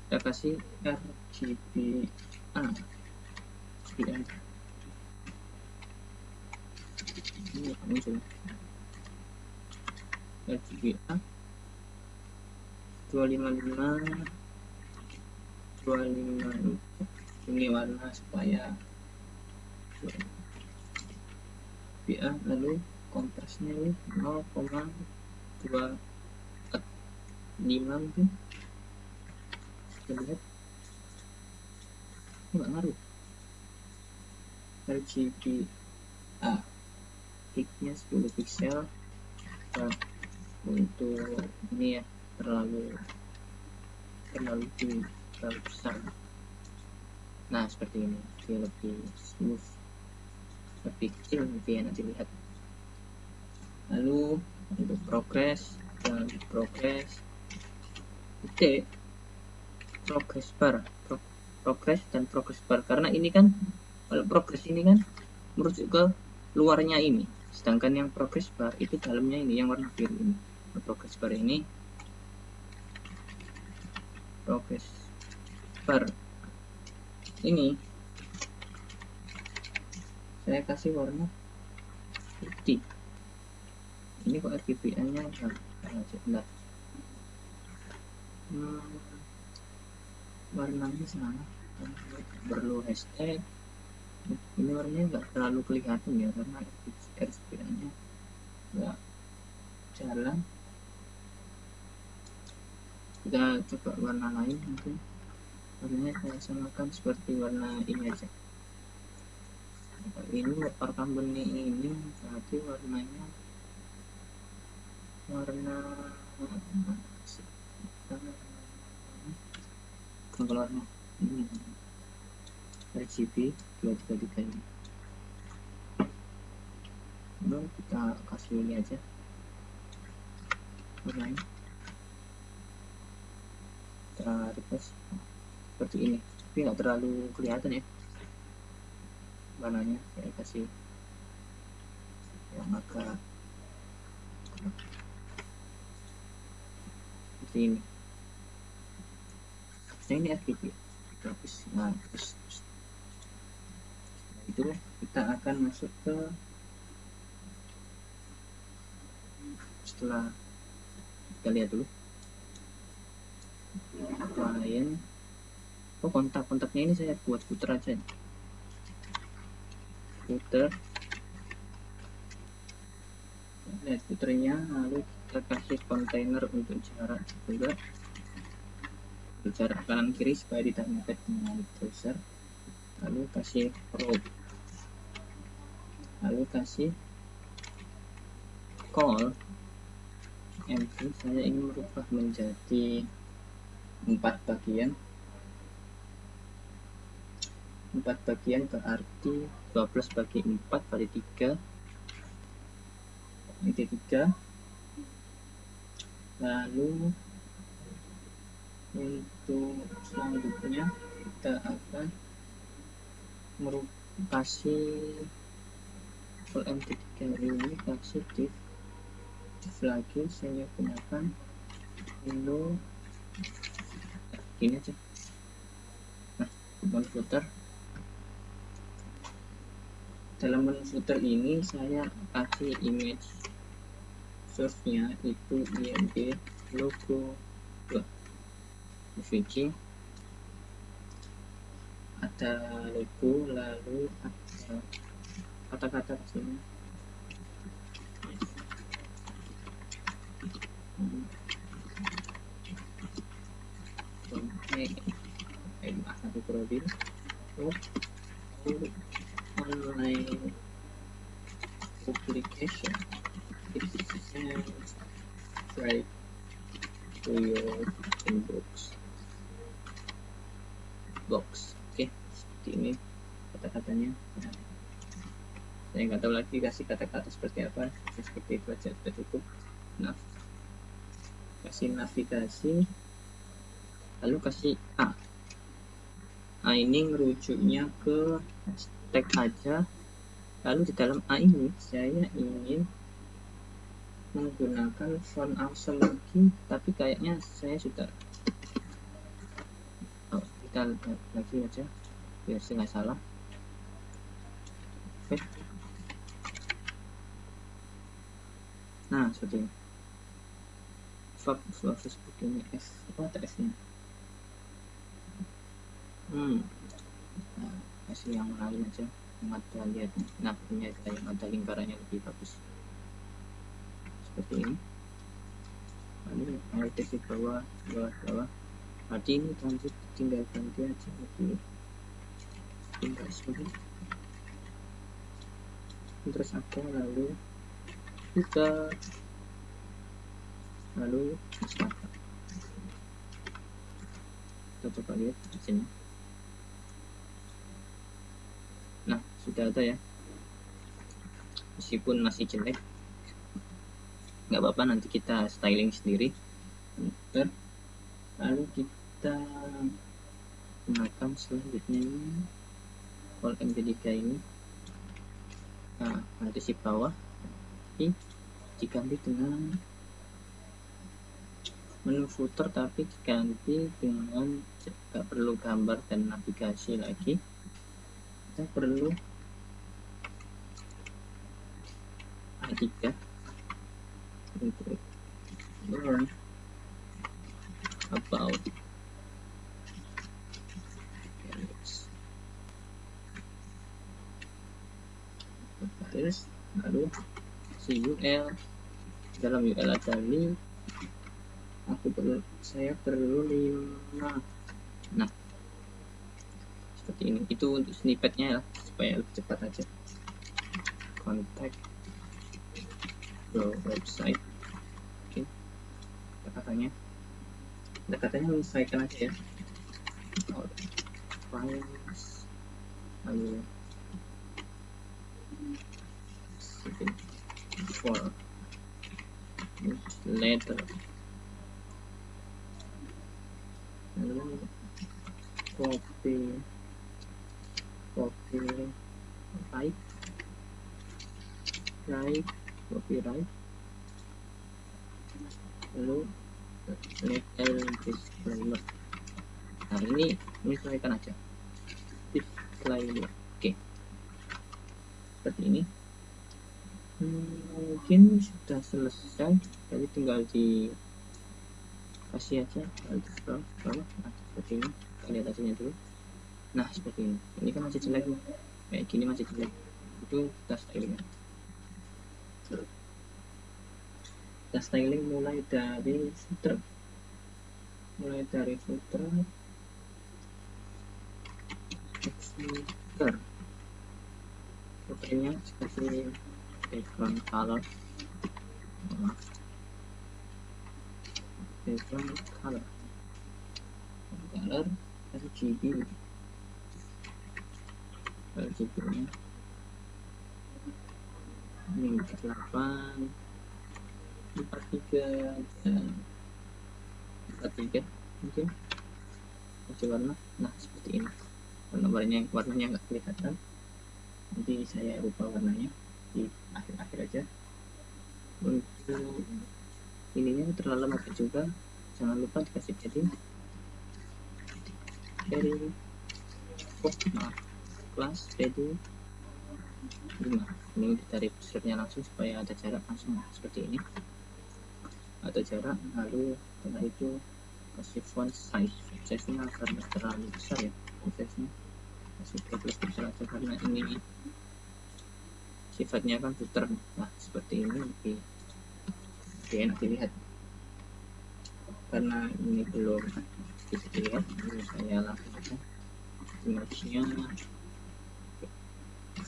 kita kasih RGBA, ini muncul RGBA 255 ini warna supaya RGBA. Lalu kontrasnya ini 0,25 mungkin, kita lihat nggak ngaruh. RGBA peaknya 10 pixel. Untuk ini ya terlalu besar. Nah seperti ini, dia lebih smooth, lebih kecil nanti ya, nanti lihat. Lalu untuk progress dan progress bar, karena ini kan kalau progress ini kan merujuk ke luarnya ini, sedangkan yang progress bar itu dalamnya ini yang warna biru ini. Progress bar ini, progress bar ini saya kasih warna putih. Ini kok RGB-nya enggak, warnanya salah, perlu hashtag. Ini warnanya enggak terlalu kelihatan ya karena RGB-nya enggak jalan. Kita coba warna lain, mungkin warnanya saya samakan seperti warna ini aja. Ini water company ini berarti warnanya warna ini RGB 233 ini. Lalu kita kasih ini aja warnanya, kita request seperti ini, tapi nggak terlalu kelihatan ya warnanya. Saya kasih yang agak seperti ini. Nah ini RGB bagus. Nah terus itu kita akan masuk ke setelah kita lihat dulu klien. Oh kontaknya ini saya buat footer aja, footer. Lihat footernya, lalu kita kasih kontainer untuk jarak juga, untuk jarak kanan kiri supaya tidak mepet dengan browser. Lalu kasih row, lalu kasih call mv. Saya ingin merubah menjadi 4 bagian. 4 bagian berarti 12 bagi 4 bagi 3 ini 3. Lalu untuk selanjutnya kita akan kasih full MT3 ini, kasih div lagi. Saya gunakan menu ini aja. Nah menu footer, dalam menu footer ini saya kasih image source nya itu img logo PVG, ada logo, lalu ada kata-kata di sini. Satu profil online publication is right to your inbox box. Oke, seperti ini kata-katanya. Nah, saya nggak tahu lagi kasih kata-kata seperti apa, seperti itu aja sudah cukup. Nah, kasih navigasi, lalu kasih A. Ini ngerujuknya ke hashtag aja. Lalu di dalam A ini saya ingin menggunakan font awesome lagi, tapi kayaknya saya sudah kita lihat lagi aja biar saya nggak salah. Oke. Nah seperti ini. Facebook ini F apa ada F nya. Nah, kasih yang lain aja yang ada lihat. Nah ini ada yang ada lingkarannya lebih bagus seperti ini. Lalu mulai di bawah. Berarti ini lanjut, tinggal ganti aja lebih tinggal seperti terus ada, lalu buka, lalu start. Kita coba lihat hasilnya. Nah, sudah ada ya, meskipun masih jelek, nggak apa-apa, nanti kita styling sendiri. Lalu kita gunakan selanjutnya ini call md3 ini. Nah, nanti si bawah ini diganti dengan menu footer, tapi diganti dengan nggak perlu gambar dan navigasi lagi, kita perlu A3 untuk learn about baris, lalu si UL. Dalam UL ada link, saya perlu 5. Nah, seperti ini. Itu untuk snippetnya ya, supaya lebih cepat aja. Contact your website. Oke, kata-katanya menyesuaikan aja ya. Files, lalu for newsletter, lalu copyright, lalu legal disclaimer. Nah, ini menyesuaikan aja disclaimer. Oke, seperti ini. Mungkin sudah selesai, jadi tinggal dikasih aja, lalu di scroll bawah. Nah, seperti ini, kita lihat hasilnya dulu. Nah, seperti ini. Ini kan masih jelek nih, kayak gini masih jelek. Itu kita styling. Kita styling mulai dari footer. Footernya seperti background color, RGB, RGB-nya ini 8, 43 dan 43 mungkin kasih warna. Nah, seperti ini. Warnanya nggak kelihatan, nanti saya ubah warnanya di akhir-akhir aja. Untuk ininya terlalu lama juga, jangan lupa dikasih padding dari kelas padding 5. Ini dari pusatnya langsung supaya ada jarak langsung. Nah, seperti ini, ada jarak. Lalu setelah itu kasih font size-nya karena terlalu besar ya, size-nya kasih 12 pixel aja karena ini sifatnya kan footer. Nah, seperti ini lebih enak dilihat, karena ini belum bisa dilihat. Ini saya langsung aja image-nya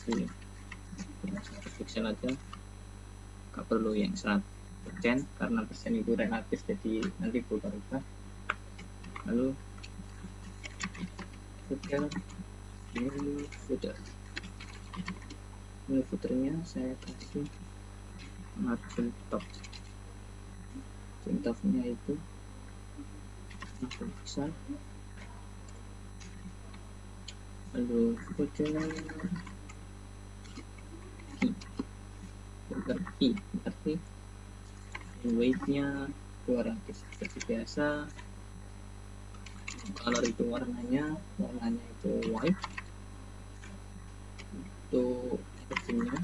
sini 100 pixel aja, gak perlu yang 100% karena persen itu relatif, jadi nanti berubah-ubah. Lalu footernya saya kasih margin top. Topnya itu 60 pixel. Lalu footer berarti weight-nya 200 seperti biasa. Color itu warnanya itu white. Untuk texture-nya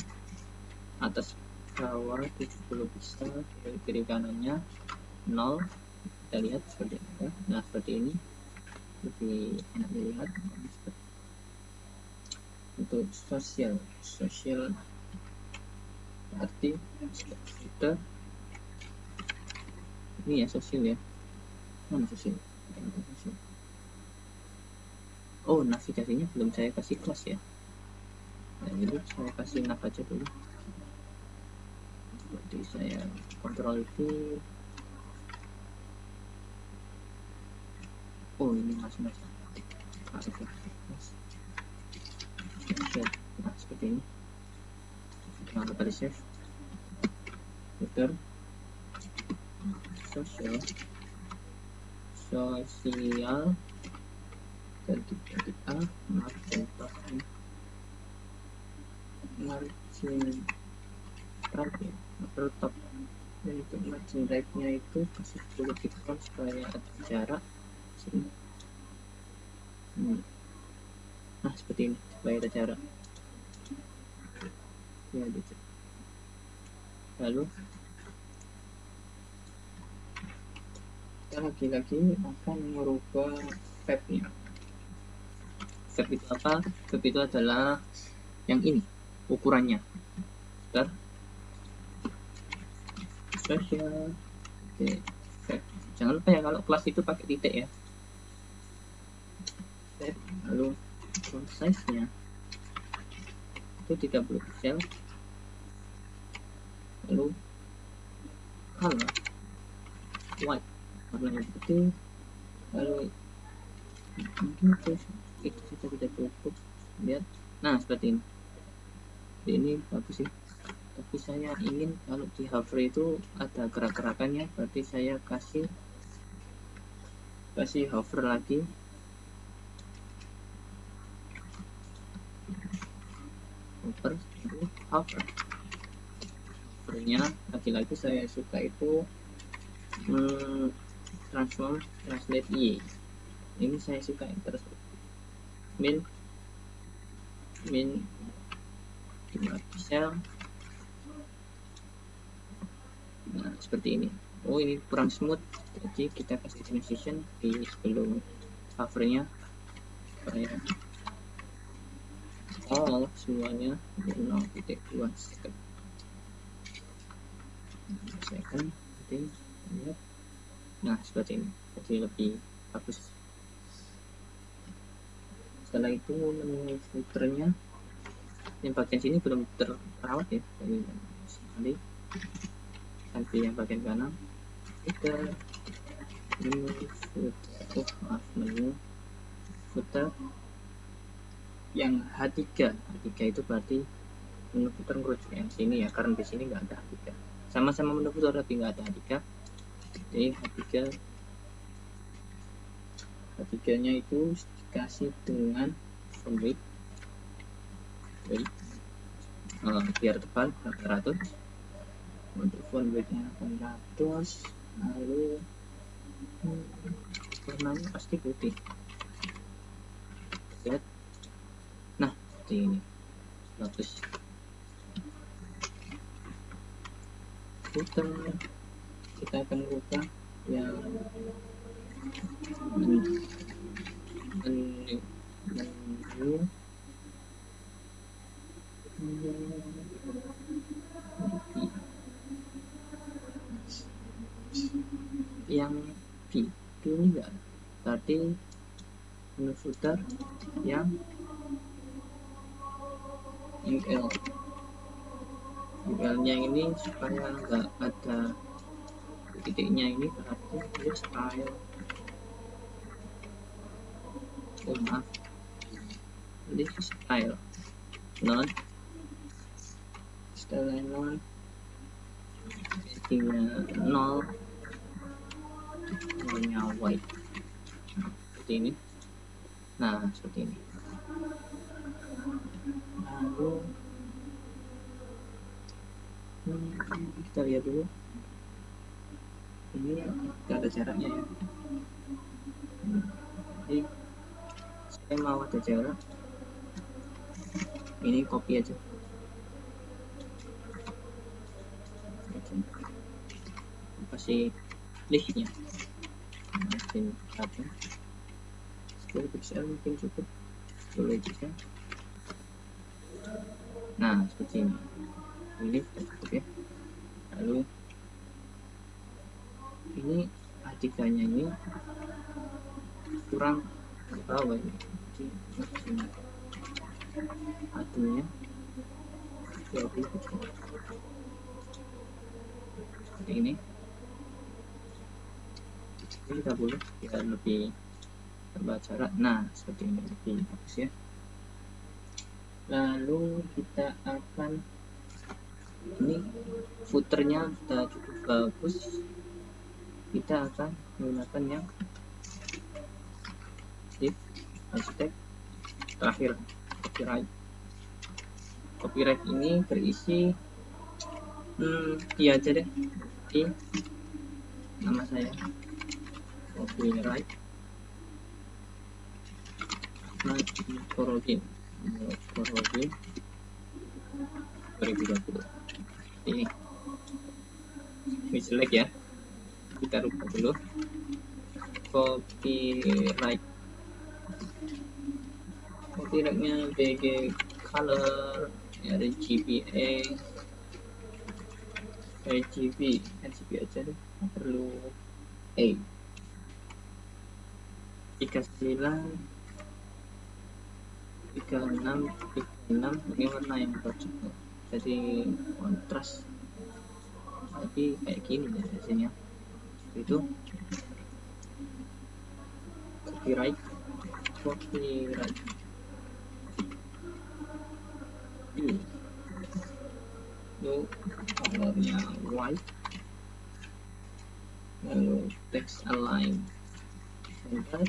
atas bawah 70 pixel, kiri kanannya 0. Kita lihat seperti apa. Nah, seperti ini lebih enak dilihat. Untuk sosial berarti kita ini ya, sosial ya, mana sosial? Oh, navigasinya belum saya kasih kelas ya. Nah, jadi saya kasih nav aja dulu. Jadi saya Ctrl V. Oh, ini mas. Nah, seperti ini. Nah, kita di save. Footer sosial ketik A margin top, dan untuk margin right nya itu kasih 10 pixel supaya ada jarak sini. Nah, seperti ini supaya ada jarak ya gitu. Lalu kita lagi-lagi akan merubah tab-nya. Tab itu apa? Tab itu adalah yang ini ukurannya. Bentar. Spesial. Oke. Tab. Jangan lupa ya kalau kelas itu pakai titik ya. Tab. Lalu font size-nya itu 30 pixel. Lalu color white, warnanya putih. Lalu mungkin itu saja tidak cukup. Lihat, nah seperti ini. Ini bagus sih, tapi saya ingin kalau di hover itu ada gerak-gerakannya, berarti saya kasih hover lagi. Hovernya lagi-lagi saya suka itu transform translate Y. Ini saya suka terus min 5 pixel. Nah, seperti ini. Oh, ini kurang smooth, jadi kita kasih transition di sebelum hovernya supaya semuanya 0.2 second. Nah, seperti ini, jadi lebih bagus. Setelah itu menu filternya, yang bagian sini belum terawat ya, jadi sekali ganti yang bagian kanan. Kita menu footer, menu footer yang H3 itu berarti menu footer ngerujuk yang sini ya, karena di sini nggak ada H3. Sama-sama menu footer tapi nggak ada H3. Jadi H3 nya itu dikasih dengan font weight biar tebal 800. Untuk font weight nya 800. Lalu warnanya pasti putih. Lihat, nah seperti ini bagus. Footer kita akan buka yang menu yang P ini enggak, berarti menu footer yang UL nya ini supaya enggak ada titiknya, ini berarti style. Oh maaf, ini style non settingnya 0, warnanya white. Nah, seperti ini. Nah, seperti ini. Lalu kita lihat dulu. Ini tidak ada jaraknya ya. Jadi saya mau ada jarak. Ini copy aja. Kasih listnya. Mungkin 10 pixel mungkin cukup. 10 pixel. Nah, seperti ini. Ini cukup ya. Lalu ini A3-nya ini kurang ke bawah ini. Adunya seperti ini 30 biar lebih terbaca. Nah, seperti ini lebih bagus ya. Lalu kita akan, ini footernya sudah cukup bagus, kita akan menggunakan yang div hashtag terakhir copyright ini berisi dia aja deh, di nama saya copyright Korodin 2020 ini jelek ya, kita rubah dulu copyrightnya BG color RGB aja deh, perlu 39 36 ini warna yang cocok, jadi kontras tapi kayak gini ya biasanya. Itu copyright itu colornya white, lalu text align center,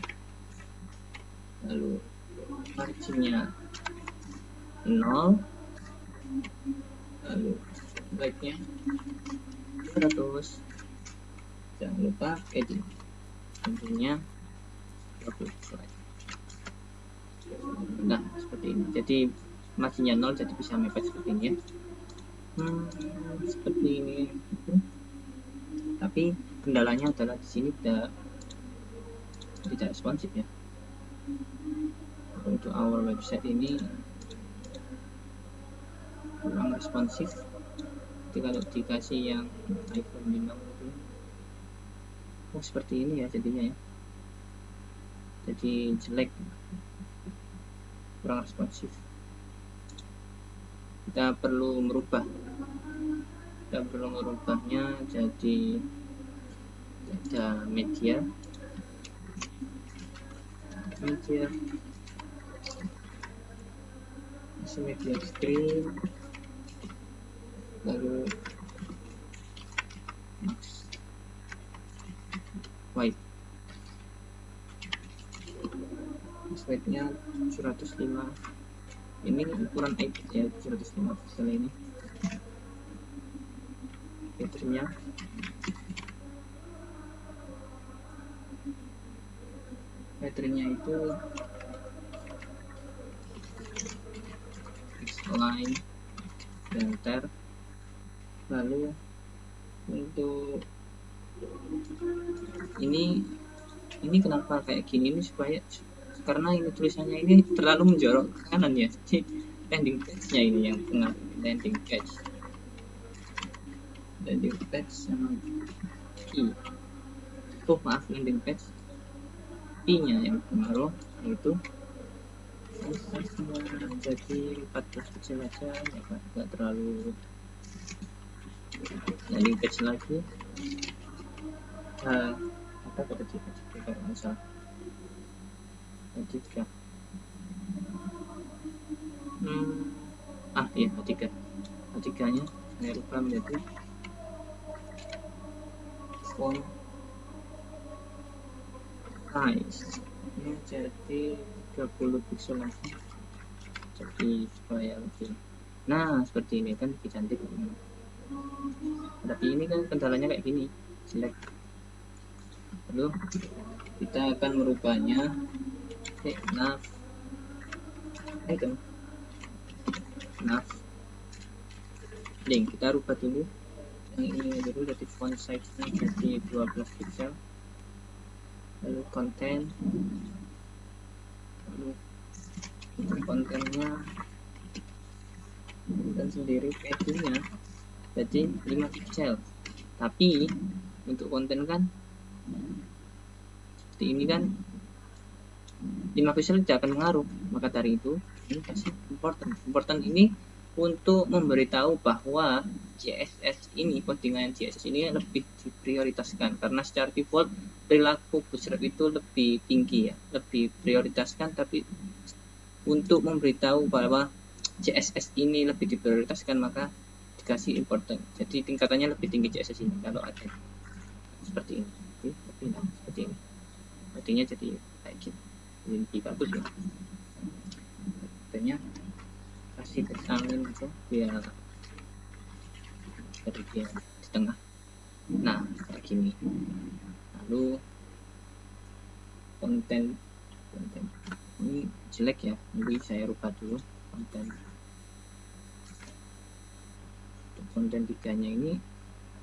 lalu marginnya 0, lalu baiknya 200. Jangan lupa edit tentunya 20 slide. Nah, seperti ini. Jadi marginnya 0, jadi bisa mepet seperti ini ya. Seperti ini. Tapi kendalanya adalah di sini tidak responsif ya. Untuk our website ini kurang responsif. Jadi kalau dikasih yang iPhone 5 itu, seperti ini ya jadinya ya. Jadi jelek, kurang responsif. Kita perlu merubahnya jadi ada media screen, lalu white, nya 105. Ini ukuran iPad ya, 105 pixel ini. Baterainya itu line center. Lalu untuk ini kenapa kayak gini, ini supaya karena ini tulisannya ini terlalu menjorok ke kanan ya, jadi landing page-nya ini yang pengaruh. Landing page sama key, landing page key-nya yang pengaruh, itu jadi 14 pixel aja, nggak terlalu. Landing page lagi apa kata tiga kalau nggak salah, tiga nya saya rubah menjadi font size nya jadi 30 pixel lagi, jadi supaya lebih. Nah, seperti ini kan lebih cantik. Tapi ini kan kendalanya kayak gini, jelek. Lalu kita akan merubahnya nav link, kita rubah dulu yang ini dulu, jadi font size nya jadi 12 pixel. Lalu konten, lalu kontennya dan sendiri paddingnya jadi 5 pixel. Tapi untuk konten kan seperti ini kan 5 pixel tidak akan mengaruh, maka dari itu ini kasih important ini untuk memberitahu bahwa CSS ini, codingan CSS ini lebih diprioritaskan karena secara default perilaku Bootstrap itu lebih tinggi ya, lebih prioritaskan, tapi untuk memberitahu bahwa CSS ini lebih diprioritaskan maka dikasih important, jadi tingkatannya lebih tinggi CSS ini kalau ada seperti ini. Tapi seperti ini artinya jadi kayak gitu, jadi lebih bagus ya. Artinya kasih angin itu biar dia di tengah. Nah kayak gini. Lalu konten ini jelek ya, jadi saya rubah dulu konten 3-nya ini.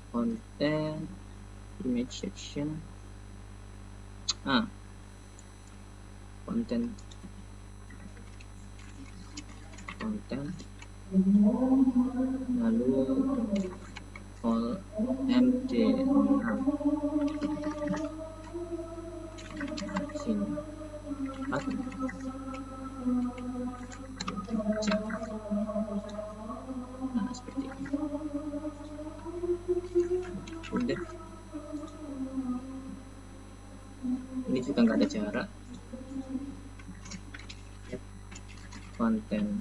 Konten image section, konten lalu all md sini seperti ini. Udah, ini juga nggak ada jarak. konten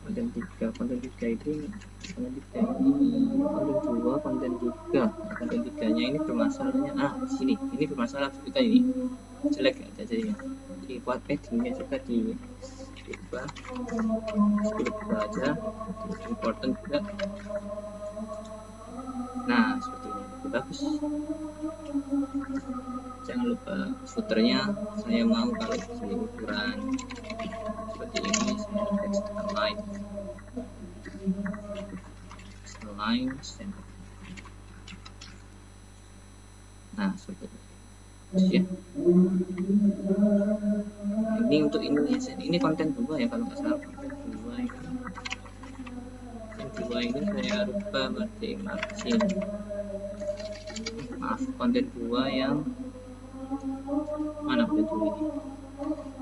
3 konten 2 konten 3-nya ini bermasalahnya sini, ini bermasalah kita ini jelek ya, jadinya di buat paddingnya juga diubah aja, important juga. Nah seperti ini lebih bagus. Jangan lupa footernya saya mau kalau ukuran seperti ini, saya text align center. Nah seperti itu ya. Ini untuk ini konten 2 ya kalau nggak salah, konten 2 ini saya rubah margin. Maaf, konten 2 yang mana konten 2 ini?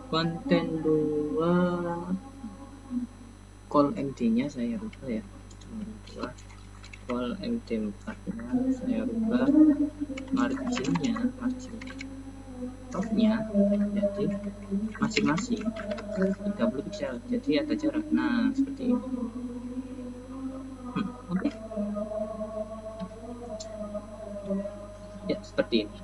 Konten 2 call MD-nya saya rubah ya. Call MD 4-nya saya rubah margin topnya jadi masing-masing 30 pixel, jadi ada jarak. Nah seperti ini. Oke. Ya seperti ini.